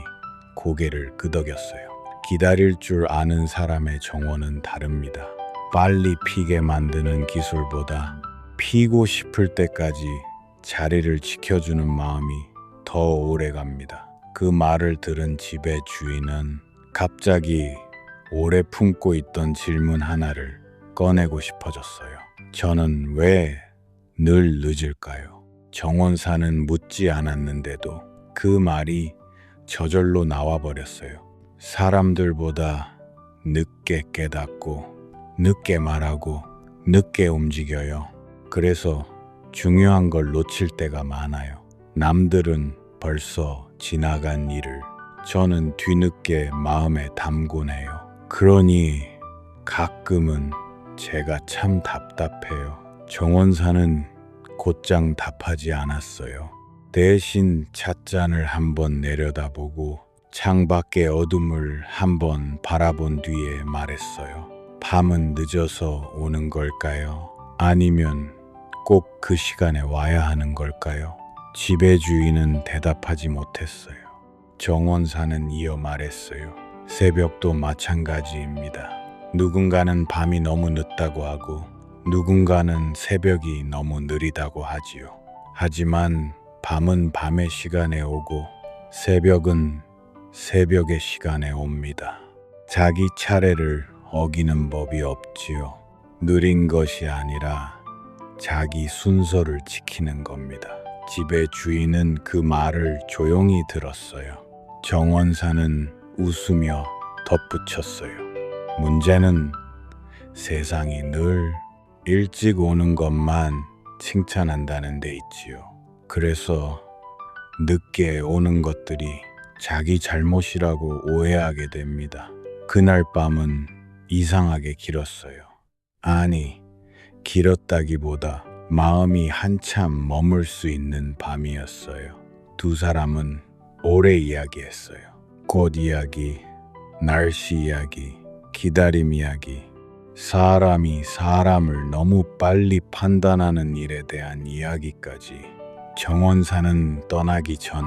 고개를 끄덕였어요. 기다릴 줄 아는 사람의 정원은 다릅니다. 빨리 피게 만드는 기술보다 피고 싶을 때까지 자리를 지켜주는 마음이 더 오래 갑니다. 그 말을 들은 집의 주인은 갑자기 오래 품고 있던 질문 하나를 꺼내고 싶어졌어요. 저는 왜 늘 늦을까요? 정원사는 묻지 않았는데도 그 말이 저절로 나와버렸어요. 사람들보다 늦게 깨닫고 늦게 말하고 늦게 움직여요. 그래서 중요한 걸 놓칠 때가 많아요. 남들은 벌써 지나간 일을 저는 뒤늦게 마음에 담곤 해요. 그러니 가끔은 제가 참 답답해요. 정원사는 곧장 답하지 않았어요. 대신 찻잔을 한번 내려다보고 창밖의 어둠을 한번 바라본 뒤에 말했어요. 밤은 늦어서 오는 걸까요? 아니면 꼭 그 시간에 와야 하는 걸까요? 집의 주인은 대답하지 못했어요. 정원사는 이어 말했어요. 새벽도 마찬가지입니다. 누군가는 밤이 너무 늦다고 하고 누군가는 새벽이 너무 느리다고 하지요. 하지만 밤은 밤의 시간에 오고 새벽은 새벽의 시간에 옵니다. 자기 차례를 어기는 법이 없지요. 느린 것이 아니라 자기 순서를 지키는 겁니다. 집의 주인은 그 말을 조용히 들었어요. 정원사는 웃으며 덧붙였어요. 문제는 세상이 늘 일찍 오는 것만 칭찬한다는 데 있지요. 그래서 늦게 오는 것들이 자기 잘못이라고 오해하게 됩니다. 그날 밤은 이상하게 길었어요. 아니, 길었다기보다 마음이 한참 머물 수 있는 밤이었어요. 두 사람은 오래 이야기했어요. 꽃 이야기, 날씨 이야기, 기다림 이야기, 사람이 사람을 너무 빨리 판단하는 일에 대한 이야기까지. 정원사는 떠나기 전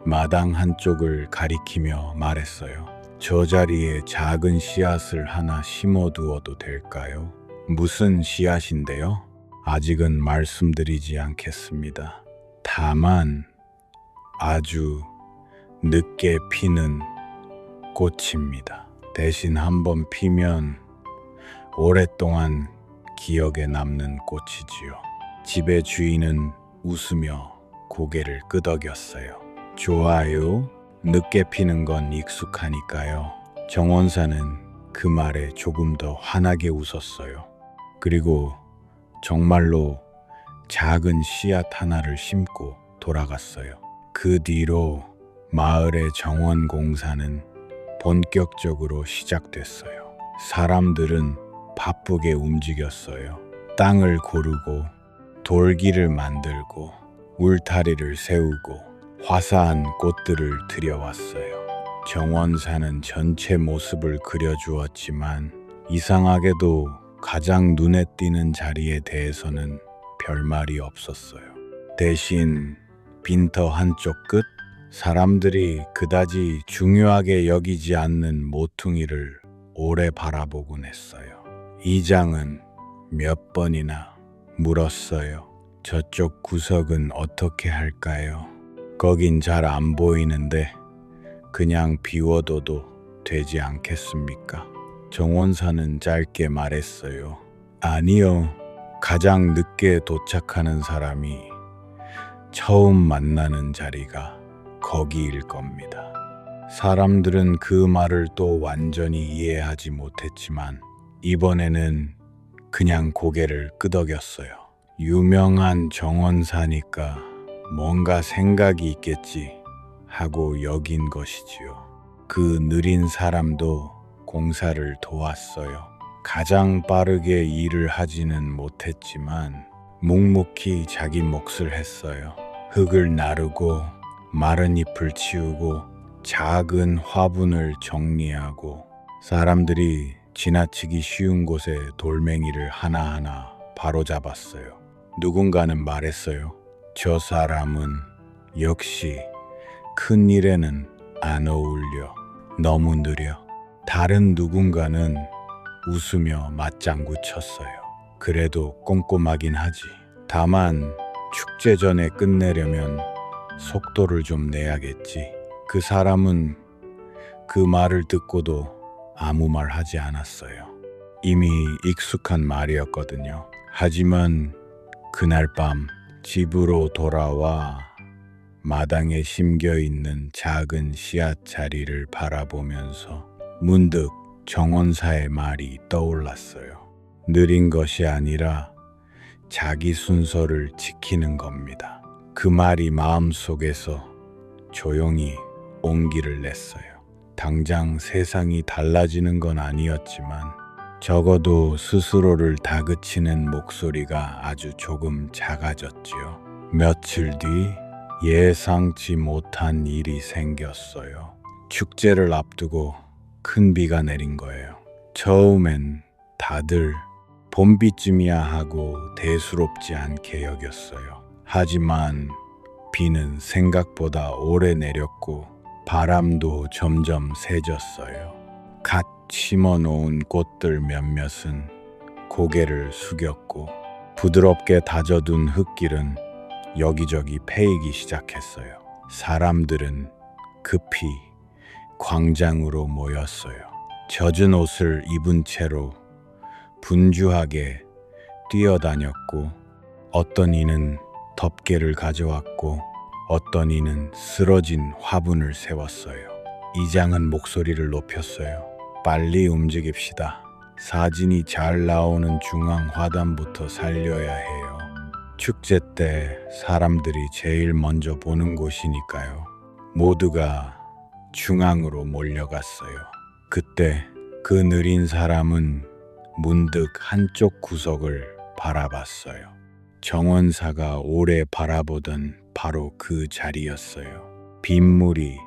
마당 한쪽을 가리키며 말했어요. 저 자리에 작은 씨앗을 하나 심어두어도 될까요? 무슨 씨앗인데요? 아직은 말씀드리지 않겠습니다. 다만 아주 늦게 피는 꽃입니다. 대신 한번 피면 오랫동안 기억에 남는 꽃이지요. 집의 주인은 웃으며 고개를 끄덕였어요. 좋아요. 늦게 피는 건 익숙하니까요. 정원사는 그 말에 조금 더 환하게 웃었어요. 그리고 정말로 작은 씨앗 하나를 심고 돌아갔어요. 그 뒤로 마을의 정원 공사는 본격적으로 시작됐어요. 사람들은 바쁘게 움직였어요. 땅을 고르고 돌길을 만들고 울타리를 세우고 화사한 꽃들을 들여왔어요. 정원사는 전체 모습을 그려주었지만 이상하게도 가장 눈에 띄는 자리에 대해서는 별말이 없었어요. 대신 빈터 한쪽 끝, 사람들이 그다지 중요하게 여기지 않는 모퉁이를 오래 바라보곤 했어요. 이장은 몇 번이나 물었어요. 저쪽 구석은 어떻게 할까요? 거긴 잘 안 보이는데 그냥 비워둬도 되지 않겠습니까? 정원사는 짧게 말했어요. 아니요. 가장 늦게 도착하는 사람이 처음 만나는 자리가 거기일 겁니다. 사람들은 그 말을 또 완전히 이해하지 못했지만 이번에는 그냥 고개를 끄덕였어요. 유명한 정원사니까 뭔가 생각이 있겠지 하고 여긴 것이지요. 그 느린 사람도 공사를 도왔어요. 가장 빠르게 일을 하지는 못했지만 묵묵히 자기 몫을 했어요. 흙을 나르고 마른 잎을 치우고 작은 화분을 정리하고 사람들이 지나치기 쉬운 곳에 돌멩이를 하나하나 바로잡았어요. 누군가는 말했어요. 저 사람은 역시 큰 일에는 안 어울려. 너무 느려. 다른 누군가는 웃으며 맞장구 쳤어요. 그래도 꼼꼼하긴 하지. 다만 축제 전에 끝내려면 속도를 좀 내야겠지. 그 사람은 그 말을 듣고도 아무 말 하지 않았어요. 이미 익숙한 말이었거든요. 하지만 그날 밤 집으로 돌아와 마당에 심겨 있는 작은 씨앗 자리를 바라보면서 문득 정원사의 말이 떠올랐어요. 느린 것이 아니라 자기 순서를 지키는 겁니다. 그 말이 마음속에서 조용히 온기를 냈어요. 당장 세상이 달라지는 건 아니었지만 적어도 스스로를 다그치는 목소리가 아주 조금 작아졌지요. 며칠 뒤 예상치 못한 일이 생겼어요. 축제를 앞두고 큰 비가 내린 거예요. 처음엔 다들 봄비쯤이야 하고 대수롭지 않게 여겼어요. 하지만 비는 생각보다 오래 내렸고 바람도 점점 세졌어요. 갓 심어놓은 꽃들 몇몇은 고개를 숙였고 부드럽게 다져둔 흙길은 여기저기 패이기 시작했어요. 사람들은 급히 광장으로 모였어요. 젖은 옷을 입은 채로 분주하게 뛰어다녔고 어떤 이는 덮개를 가져왔고 어떤 이는 쓰러진 화분을 세웠어요. 이장은 목소리를 높였어요. 빨리 움직입시다. 사진이 잘 나오는 중앙 화단부터 살려야 해요. 축제 때 사람들이 제일 먼저 보는 곳이니까요. 모두가 중앙으로 몰려갔어요. 그때 그 느린 사람은 문득 한쪽 구석을 바라봤어요. 정원사가 오래 바라보던 바로 그 자리였어요. 빗물이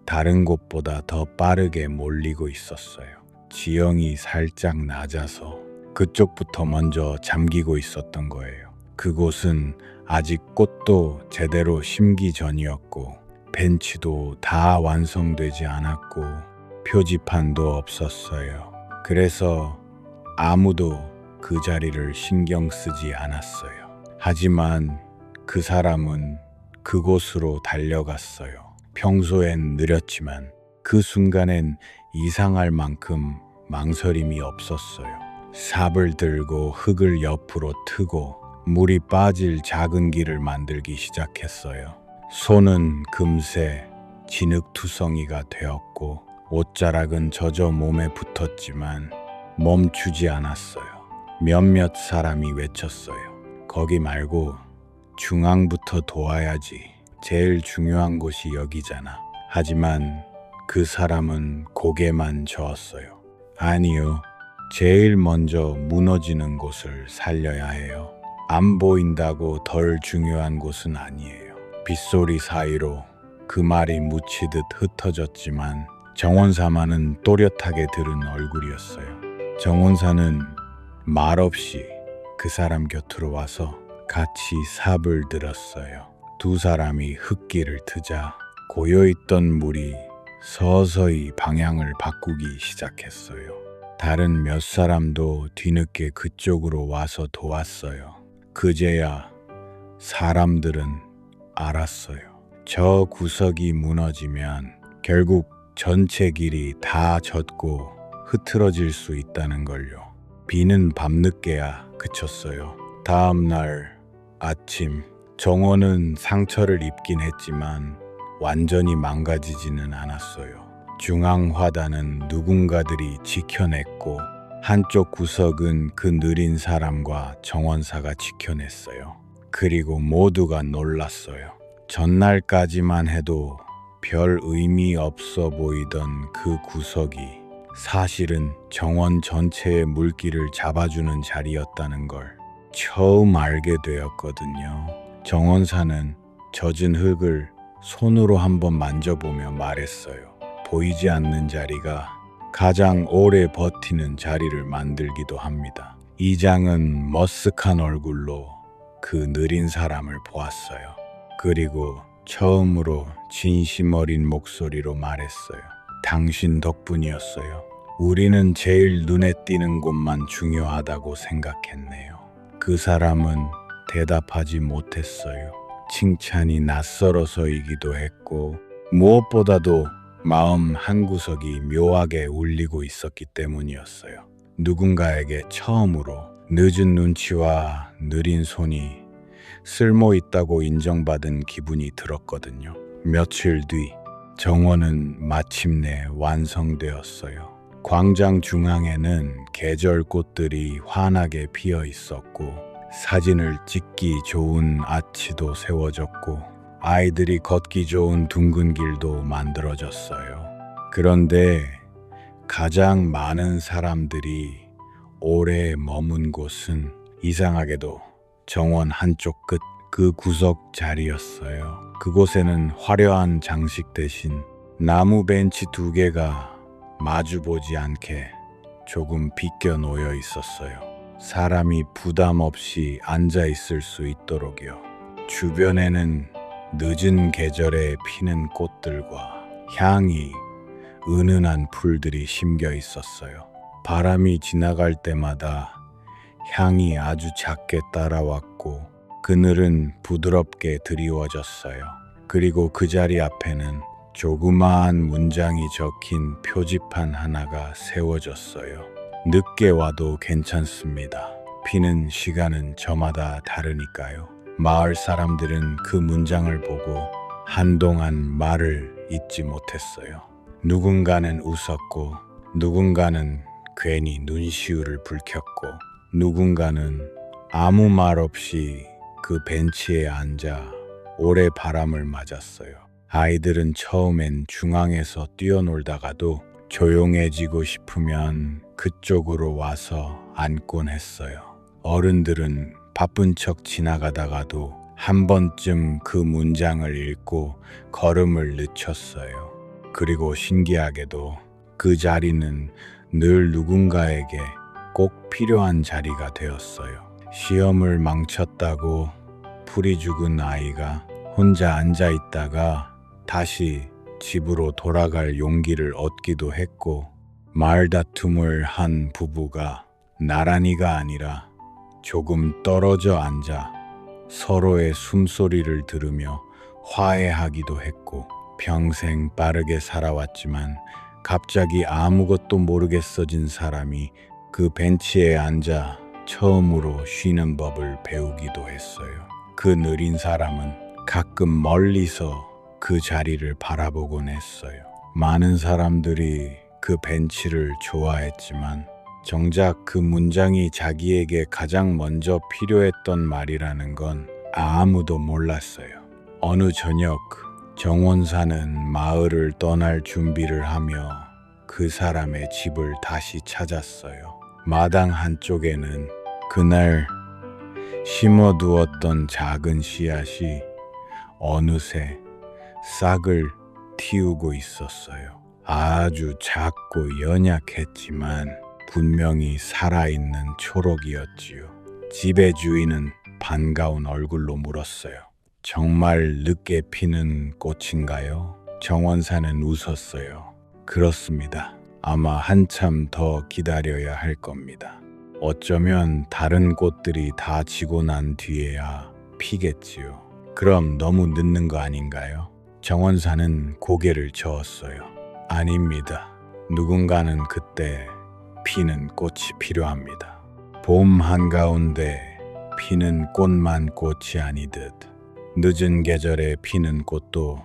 다른 곳보다 더 빠르게 몰리고 있었어요. 지형이 살짝 낮아서 그쪽부터 먼저 잠기고 있었던 거예요. 그곳은 아직 꽃도 제대로 심기 전이었고 벤치도 다 완성되지 않았고 표지판도 없었어요. 그래서 아무도 그 자리를 신경 쓰지 않았어요. 하지만 그 사람은 그곳으로 달려갔어요. 평소엔 느렸지만 그 순간엔 이상할 만큼 망설임이 없었어요. 삽을 들고 흙을 옆으로 트고 물이 빠질 작은 길을 만들기 시작했어요. 손은 금세 진흙투성이가 되었고 옷자락은 젖어 몸에 붙었지만 멈추지 않았어요. 몇몇 사람이 외쳤어요. 거기 말고 중앙부터 도와야지. 제일 중요한 곳이 여기잖아. 하지만 그 사람은 고개만 저었어요. 아니요. 제일 먼저 무너지는 곳을 살려야 해요. 안 보인다고 덜 중요한 곳은 아니에요. 빗소리 사이로 그 말이 묻히듯 흩어졌지만 정원사만은 또렷하게 들은 얼굴이었어요. 정원사는 말없이 그 사람 곁으로 와서 같이 삽을 들었어요. 두 사람이 흙길을 트자 고여있던 물이 서서히 방향을 바꾸기 시작했어요. 다른 몇 사람도 뒤늦게 그쪽으로 와서 도왔어요. 그제야 사람들은 알았어요. 저 구석이 무너지면 결국 전체 길이 다 젖고 흐트러질 수 있다는 걸요. 비는 밤늦게야 그쳤어요. 다음 날 아침 정원은 상처를 입긴 했지만 완전히 망가지지는 않았어요. 중앙화단은 누군가들이 지켜냈고 한쪽 구석은 그 느린 사람과 정원사가 지켜냈어요. 그리고 모두가 놀랐어요. 전날까지만 해도 별 의미 없어 보이던 그 구석이 사실은 정원 전체의 물길을 잡아주는 자리였다는 걸 처음 알게 되었거든요. 정원사는 젖은 흙을 손으로 한번 만져보며 말했어요. 보이지 않는 자리가 가장 오래 버티는 자리를 만들기도 합니다. 이장은 머쓱한 얼굴로 그 느린 사람을 보았어요. 그리고 처음으로 진심 어린 목소리로 말했어요. 당신 덕분이었어요. 우리는 제일 눈에 띄는 곳만 중요하다고 생각했네요. 그 사람은 대답하지 못했어요. 칭찬이 낯설어서이기도 했고 무엇보다도 마음 한구석이 묘하게 울리고 있었기 때문이었어요. 누군가에게 처음으로 늦은 눈치와 느린 손이 쓸모있다고 인정받은 기분이 들었거든요. 며칠 뒤 정원은 마침내 완성되었어요. 광장 중앙에는 계절꽃들이 환하게 피어 있었고 사진을 찍기 좋은 아치도 세워졌고 아이들이 걷기 좋은 둥근 길도 만들어졌어요. 그런데 가장 많은 사람들이 오래 머문 곳은 이상하게도 정원 한쪽 끝 그 구석 자리였어요. 그곳에는 화려한 장식 대신 나무 벤치 2개가 마주보지 않게 조금 비껴 놓여 있었어요. 사람이 부담 없이 앉아 있을 수 있도록요. 주변에는 늦은 계절에 피는 꽃들과 향이 은은한 풀들이 심겨 있었어요. 바람이 지나갈 때마다 향이 아주 작게 따라왔고 그늘은 부드럽게 드리워졌어요. 그리고 그 자리 앞에는 조그마한 문장이 적힌 표지판 하나가 세워졌어요. 늦게 와도 괜찮습니다. 피는 시간은 저마다 다르니까요. 마을 사람들은 그 문장을 보고 한동안 말을 잇지 못했어요. 누군가는 웃었고 누군가는 괜히 눈시울을 붉혔고 누군가는 아무 말 없이 그 벤치에 앉아 오래 바람을 맞았어요. 아이들은 처음엔 중앙에서 뛰어놀다가도 조용해지고 싶으면 그쪽으로 와서 앉곤 했어요. 어른들은 바쁜 척 지나가다가도 한 번쯤 그 문장을 읽고 걸음을 늦췄어요. 그리고 신기하게도 그 자리는 늘 누군가에게 꼭 필요한 자리가 되었어요. 시험을 망쳤다고 풀이 죽은 아이가 혼자 앉아 있다가 다시 집으로 돌아갈 용기를 얻기도 했고 말다툼을 한 부부가 나란히가 아니라 조금 떨어져 앉아 서로의 숨소리를 들으며 화해하기도 했고, 평생 빠르게 살아왔지만 갑자기 아무것도 모르겠어진 사람이 그 벤치에 앉아 처음으로 쉬는 법을 배우기도 했어요. 그 느린 사람은 가끔 멀리서 그 자리를 바라보곤 했어요. 많은 사람들이 그 벤치를 좋아했지만 정작 그 문장이 자기에게 가장 먼저 필요했던 말이라는 건 아무도 몰랐어요. 어느 저녁 정원사는 마을을 떠날 준비를 하며 그 사람의 집을 다시 찾았어요. 마당 한쪽에는 그날 심어두었던 작은 씨앗이 어느새 싹을 틔우고 있었어요. 아주 작고 연약했지만 분명히 살아있는 초록이었지요. 집의 주인은 반가운 얼굴로 물었어요. 정말 늦게 피는 꽃인가요? 정원사는 웃었어요. 그렇습니다. 아마 한참 더 기다려야 할 겁니다. 어쩌면 다른 꽃들이 다 지고 난 뒤에야 피겠지요. 그럼 너무 늦는 거 아닌가요? 정원사는 고개를 저었어요. 아닙니다. 누군가는 그때 피는 꽃이 필요합니다. 봄 한가운데 피는 꽃만 꽃이 아니듯 늦은 계절에 피는 꽃도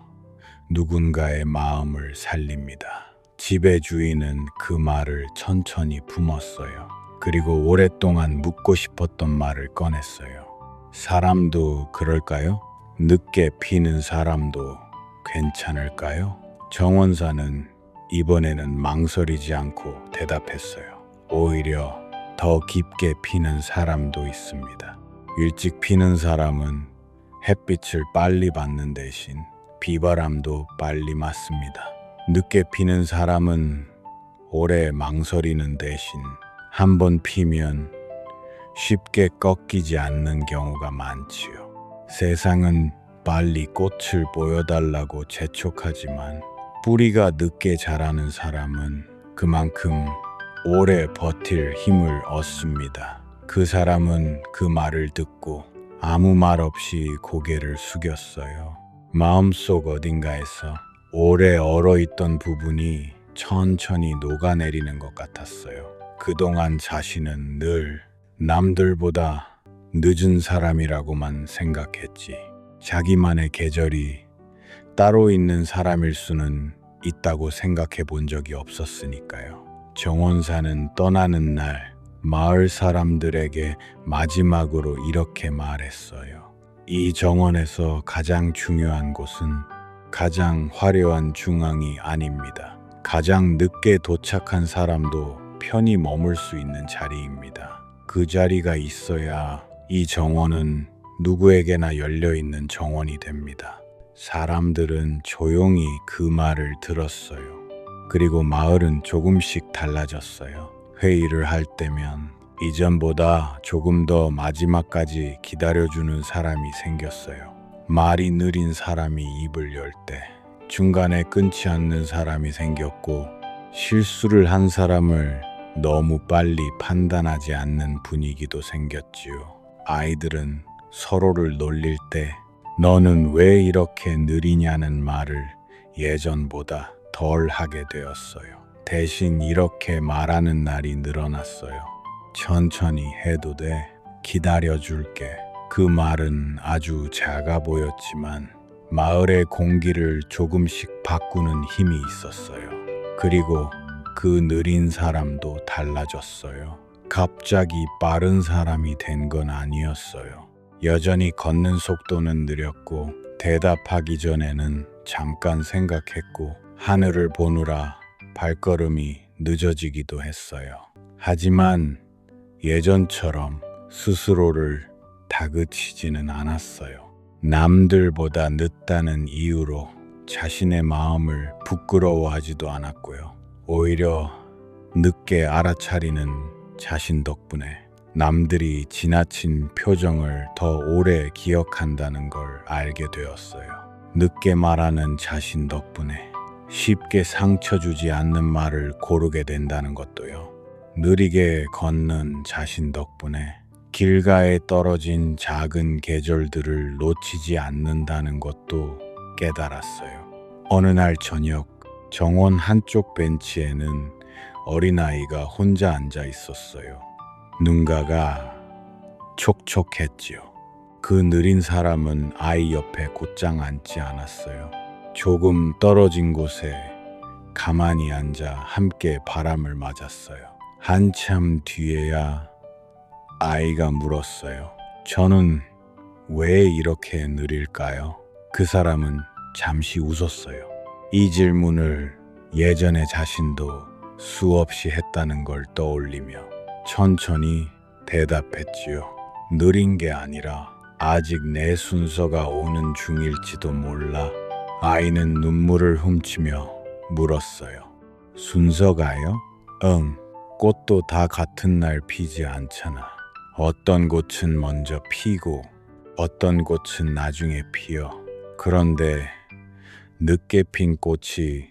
누군가의 마음을 살립니다. 집의 주인은 그 말을 천천히 품었어요. 그리고 오랫동안 묻고 싶었던 말을 꺼냈어요. 사람도 그럴까요? 늦게 피는 사람도 괜찮을까요? 정원사는 이번에는 망설이지 않고 대답했어요. 오히려 더 깊게 피는 사람도 있습니다. 일찍 피는 사람은 햇빛을 빨리 받는 대신 비바람도 빨리 맞습니다. 늦게 피는 사람은 오래 망설이는 대신 한번 피면 쉽게 꺾이지 않는 경우가 많지요. 세상은 빨리 꽃을 보여달라고 재촉하지만 뿌리가 늦게 자라는 사람은 그만큼 오래 버틸 힘을 얻습니다. 그 사람은 그 말을 듣고 아무 말 없이 고개를 숙였어요. 마음속 어딘가에서 오래 얼어있던 부분이 천천히 녹아내리는 것 같았어요. 그동안 자신은 늘 남들보다 늦은 사람이라고만 생각했지. 자기만의 계절이 따로 있는 사람일 수는 있다고 생각해 본 적이 없었으니까요. 정원사는 떠나는 날 마을 사람들에게 마지막으로 이렇게 말했어요. 이 정원에서 가장 중요한 곳은 가장 화려한 중앙이 아닙니다. 가장 늦게 도착한 사람도 편히 머물 수 있는 자리입니다. 그 자리가 있어야 이 정원은 누구에게나 열려있는 정원이 됩니다. 사람들은 조용히 그 말을 들었어요. 그리고 마을은 조금씩 달라졌어요. 회의를 할 때면 이전보다 조금 더 마지막까지 기다려주는 사람이 생겼어요. 말이 느린 사람이 입을 열 때 중간에 끊지 않는 사람이 생겼고, 실수를 한 사람을 너무 빨리 판단하지 않는 분위기도 생겼지요. 아이들은 서로를 놀릴 때 너는 왜 이렇게 느리냐는 말을 예전보다 덜 하게 되었어요. 대신 이렇게 말하는 날이 늘어났어요. 천천히 해도 돼. 기다려줄게. 그 말은 아주 작아 보였지만 마을의 공기를 조금씩 바꾸는 힘이 있었어요. 그리고 그 느린 사람도 달라졌어요. 갑자기 빠른 사람이 된 건 아니었어요. 여전히 걷는 속도는 느렸고, 대답하기 전에는 잠깐 생각했고, 하늘을 보느라 발걸음이 늦어지기도 했어요. 하지만 예전처럼 스스로를 다그치지는 않았어요. 남들보다 늦다는 이유로 자신의 마음을 부끄러워하지도 않았고요. 오히려 늦게 알아차리는 자신 덕분에 남들이 지나친 표정을 더 오래 기억한다는 걸 알게 되었어요. 늦게 말하는 자신 덕분에 쉽게 상처 주지 않는 말을 고르게 된다는 것도요. 느리게 걷는 자신 덕분에 길가에 떨어진 작은 계절들을 놓치지 않는다는 것도 깨달았어요. 어느 날 저녁, 정원 한쪽 벤치에는 어린아이가 혼자 앉아 있었어요. 눈가가 촉촉했지요. 그 느린 사람은 아이 옆에 곧장 앉지 않았어요. 조금 떨어진 곳에 가만히 앉아 함께 바람을 맞았어요. 한참 뒤에야 아이가 물었어요. 저는 왜 이렇게 느릴까요? 그 사람은 잠시 웃었어요. 이 질문을 예전의 자신도 수없이 했다는 걸 떠올리며 천천히 대답했지요. 느린 게 아니라 아직 내 순서가 오는 중일지도 몰라. 아이는 눈물을 훔치며 물었어요. 순서가요? 응. 꽃도 다 같은 날 피지 않잖아. 어떤 꽃은 먼저 피고 어떤 꽃은 나중에 피어. 그런데 늦게 핀 꽃이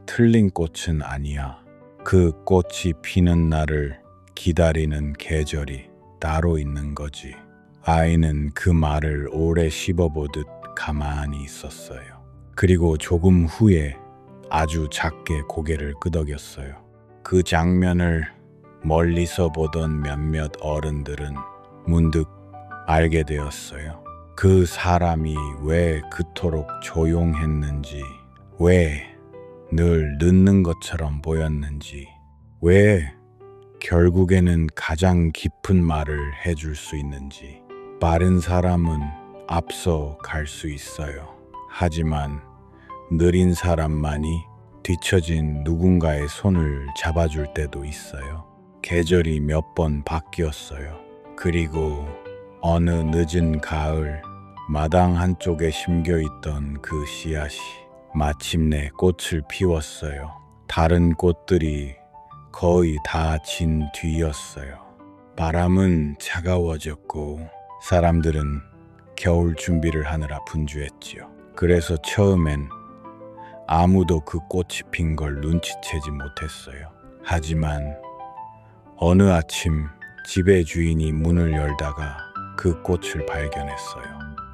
틀린 꽃은 아니야. 그 꽃이 피는 날을 기다리는 계절이 따로 있는 거지. 아이는 그 말을 오래 씹어보듯 가만히 있었어요. 그리고 조금 후에 아주 작게 고개를 끄덕였어요. 그 장면을 멀리서 보던 몇몇 어른들은 문득 알게 되었어요. 그 사람이 왜 그토록 조용했는지, 왜 늘 늦는 것처럼 보였는지, 왜 결국에는 가장 깊은 말을 해줄 수 있는지. 빠른 사람은 앞서 갈 수 있어요. 하지만 느린 사람만이 뒤처진 누군가의 손을 잡아줄 때도 있어요. 계절이 몇 번 바뀌었어요. 그리고 어느 늦은 가을, 마당 한쪽에 심겨있던 그 씨앗이 마침내 꽃을 피웠어요. 다른 꽃들이 거의 다 진 뒤였어요. 바람은 차가워졌고 사람들은 겨울 준비를 하느라 분주했지요. 그래서 처음엔 아무도 그 꽃이 핀 걸 눈치채지 못했어요. 하지만 어느 아침 집의 주인이 문을 열다가 그 꽃을 발견했어요.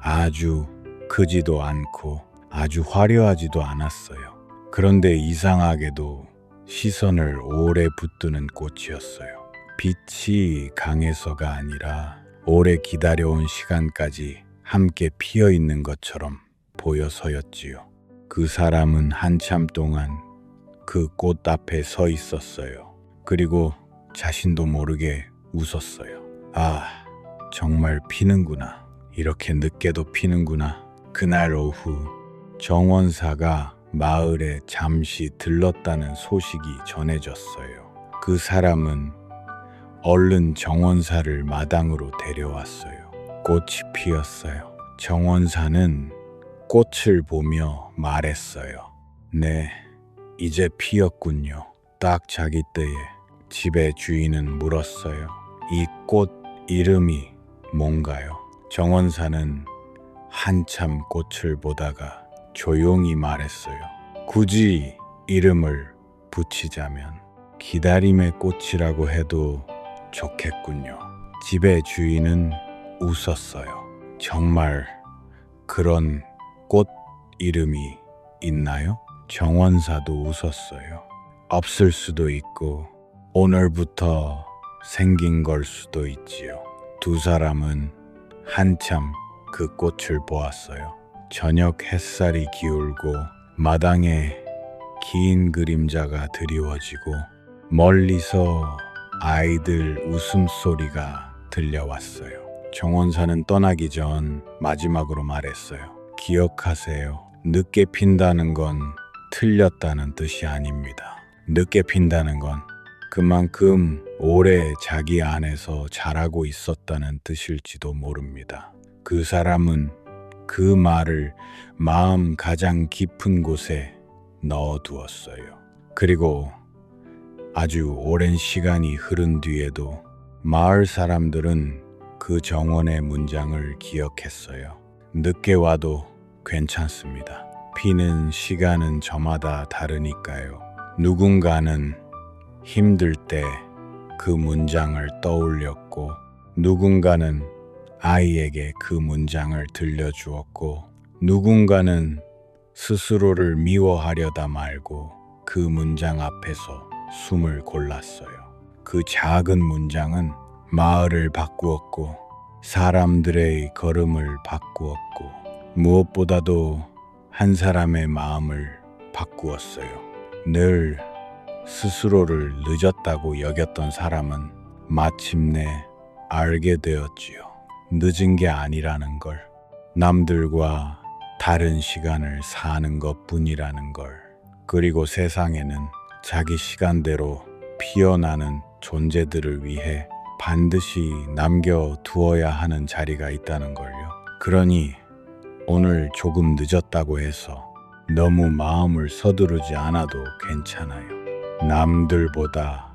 아주 크지도 않고 아주 화려하지도 않았어요. 그런데 이상하게도 시선을 오래 붙드는 꽃이었어요. 빛이 강해서가 아니라 오래 기다려온 시간까지 함께 피어 있는 것처럼 보여서였지요. 그 사람은 한참 동안 그 꽃 앞에 서 있었어요. 그리고 자신도 모르게 웃었어요. 아, 정말 피는구나. 이렇게 늦게도 피는구나. 그날 오후 정원사가 마을에 잠시 들렀다는 소식이 전해졌어요. 그 사람은 얼른 정원사를 마당으로 데려왔어요. 꽃이 피었어요. 정원사는 꽃을 보며 말했어요. 네, 이제 피었군요. 딱 자기 때에 집의 주인은 물었어요. 이 꽃 이름이 뭔가요? 정원사는 한참 꽃을 보다가 조용히 말했어요. 굳이 이름을 붙이자면 기다림의 꽃이라고 해도 좋겠군요. 집의 주인은 웃었어요. 정말 그런 꽃 이름이 있나요? 정원사도 웃었어요. 없을 수도 있고 오늘부터 생긴 걸 수도 있지요. 두 사람은 한참 그 꽃을 보았어요. 저녁 햇살이 기울고 마당에 긴 그림자가 드리워지고 멀리서 아이들 웃음소리가 들려왔어요. 정원사는 떠나기 전 마지막으로 말했어요. 기억하세요. 늦게 핀다는 건 틀렸다는 뜻이 아닙니다. 늦게 핀다는 건 그만큼 오래 자기 안에서 자라고 있었다는 뜻일지도 모릅니다. 그 사람은 그 말을 마음 가장 깊은 곳에 넣어두었어요. 그리고 아주 오랜 시간이 흐른 뒤에도 마을 사람들은 그 정원의 문장을 기억했어요. 늦게 와도 괜찮습니다. 피는 시간은 저마다 다르니까요. 누군가는 힘들 때 그 문장을 떠올렸고 누군가는 아이에게 그 문장을 들려주었고 누군가는 스스로를 미워하려다 말고 그 문장 앞에서 숨을 골랐어요. 그 작은 문장은 마을을 바꾸었고 사람들의 걸음을 바꾸었고 무엇보다도 한 사람의 마음을 바꾸었어요. 늘 스스로를 늦었다고 여겼던 사람은 마침내 알게 되었지요. 늦은 게 아니라는 걸, 남들과 다른 시간을 사는 것뿐이라는 걸, 그리고 세상에는 자기 시간대로 피어나는 존재들을 위해 반드시 남겨두어야 하는 자리가 있다는 걸요. 그러니 오늘 조금 늦었다고 해서 너무 마음을 서두르지 않아도 괜찮아요. 남들보다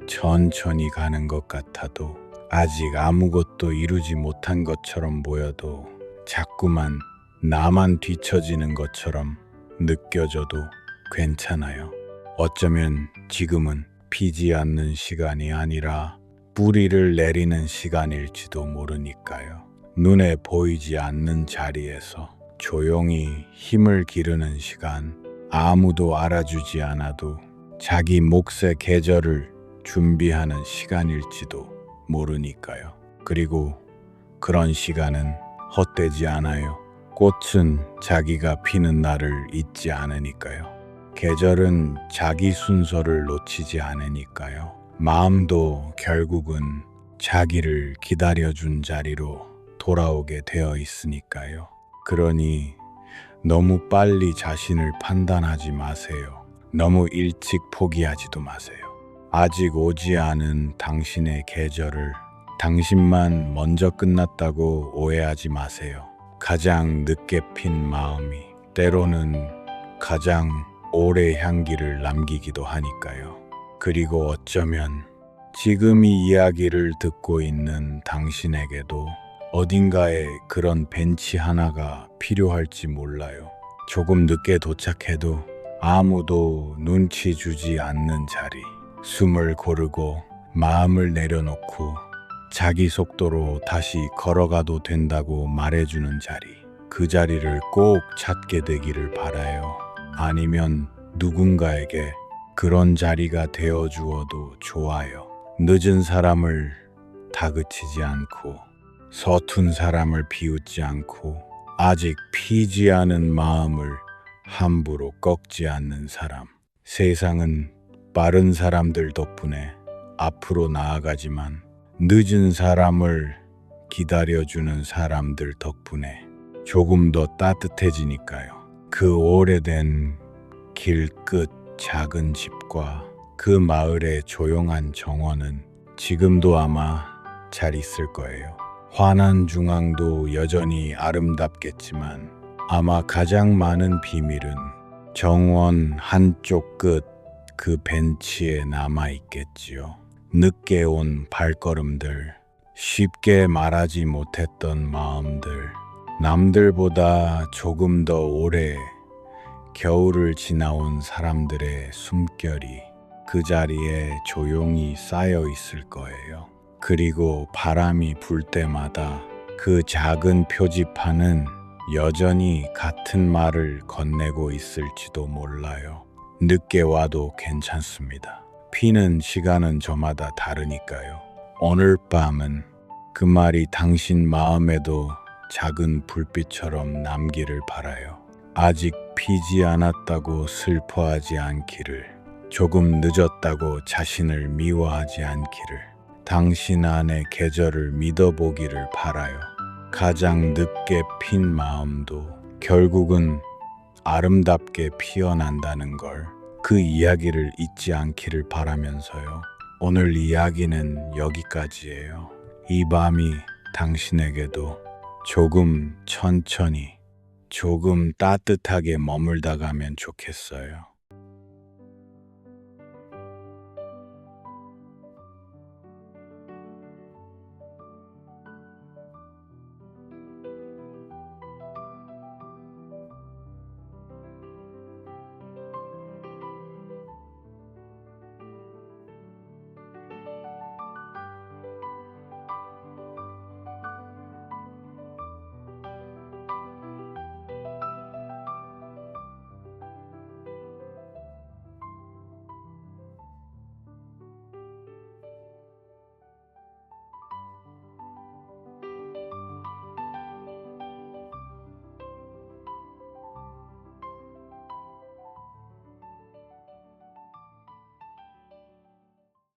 천천히 가는 것 같아도 아직 아무것도 이루지 못한 것처럼 보여도 자꾸만 나만 뒤처지는 것처럼 느껴져도 괜찮아요. 어쩌면 지금은 피지 않는 시간이 아니라 뿌리를 내리는 시간일지도 모르니까요. 눈에 보이지 않는 자리에서 조용히 힘을 기르는 시간, 아무도 알아주지 않아도 자기 몫의 계절을 준비하는 시간일지도 모르니까요. 그리고 그런 시간은 헛되지 않아요. 꽃은 자기가 피는 날을 잊지 않으니까요. 계절은 자기 순서를 놓치지 않으니까요. 마음도 결국은 자기를 기다려준 자리로 돌아오게 되어 있으니까요. 그러니 너무 빨리 자신을 판단하지 마세요. 너무 일찍 포기하지도 마세요. 아직 오지 않은 당신의 계절을 당신만 먼저 끝났다고 오해하지 마세요. 가장 늦게 핀 마음이 때로는 가장 오래 향기를 남기기도 하니까요. 그리고 어쩌면 지금 이 이야기를 듣고 있는 당신에게도 어딘가에 그런 벤치 하나가 필요할지 몰라요. 조금 늦게 도착해도 아무도 눈치 주지 않는 자리, 숨을 고르고 마음을 내려놓고 자기 속도로 다시 걸어가도 된다고 말해주는 자리, 그 자리를 꼭 찾게 되기를 바라요. 아니면 누군가에게 그런 자리가 되어주어도 좋아요. 늦은 사람을 다그치지 않고 서툰 사람을 비웃지 않고 아직 피지 않은 마음을 함부로 꺾지 않는 사람. 세상은 빠른 사람들 덕분에 앞으로 나아가지만 늦은 사람을 기다려주는 사람들 덕분에 조금 더 따뜻해지니까요. 그 오래된 길 끝 작은 집과 그 마을의 조용한 정원은 지금도 아마 잘 있을 거예요. 환한 중앙도 여전히 아름답겠지만 아마 가장 많은 비밀은 정원 한쪽 끝 그 벤치에 남아 있겠지요. 늦게 온 발걸음들, 쉽게 말하지 못했던 마음들, 남들보다 조금 더 오래 겨울을 지나온 사람들의 숨결이 그 자리에 조용히 쌓여 있을 거예요. 그리고 바람이 불 때마다 그 작은 표지판은 여전히 같은 말을 건네고 있을지도 몰라요. 늦게 와도 괜찮습니다. 피는 시간은 저마다 다르니까요. 오늘 밤은 그 말이 당신 마음에도 작은 불빛처럼 남기를 바라요. 아직 피지 않았다고 슬퍼하지 않기를, 조금 늦었다고 자신을 미워하지 않기를, 당신 안의 계절을 믿어보기를 바라요. 가장 늦게 핀 마음도 결국은 아름답게 피어난다는 걸, 그 이야기를 잊지 않기를 바라면서요. 오늘 이야기는 여기까지예요. 이 밤이 당신에게도 조금 천천히, 조금 따뜻하게 머물다 가면 좋겠어요.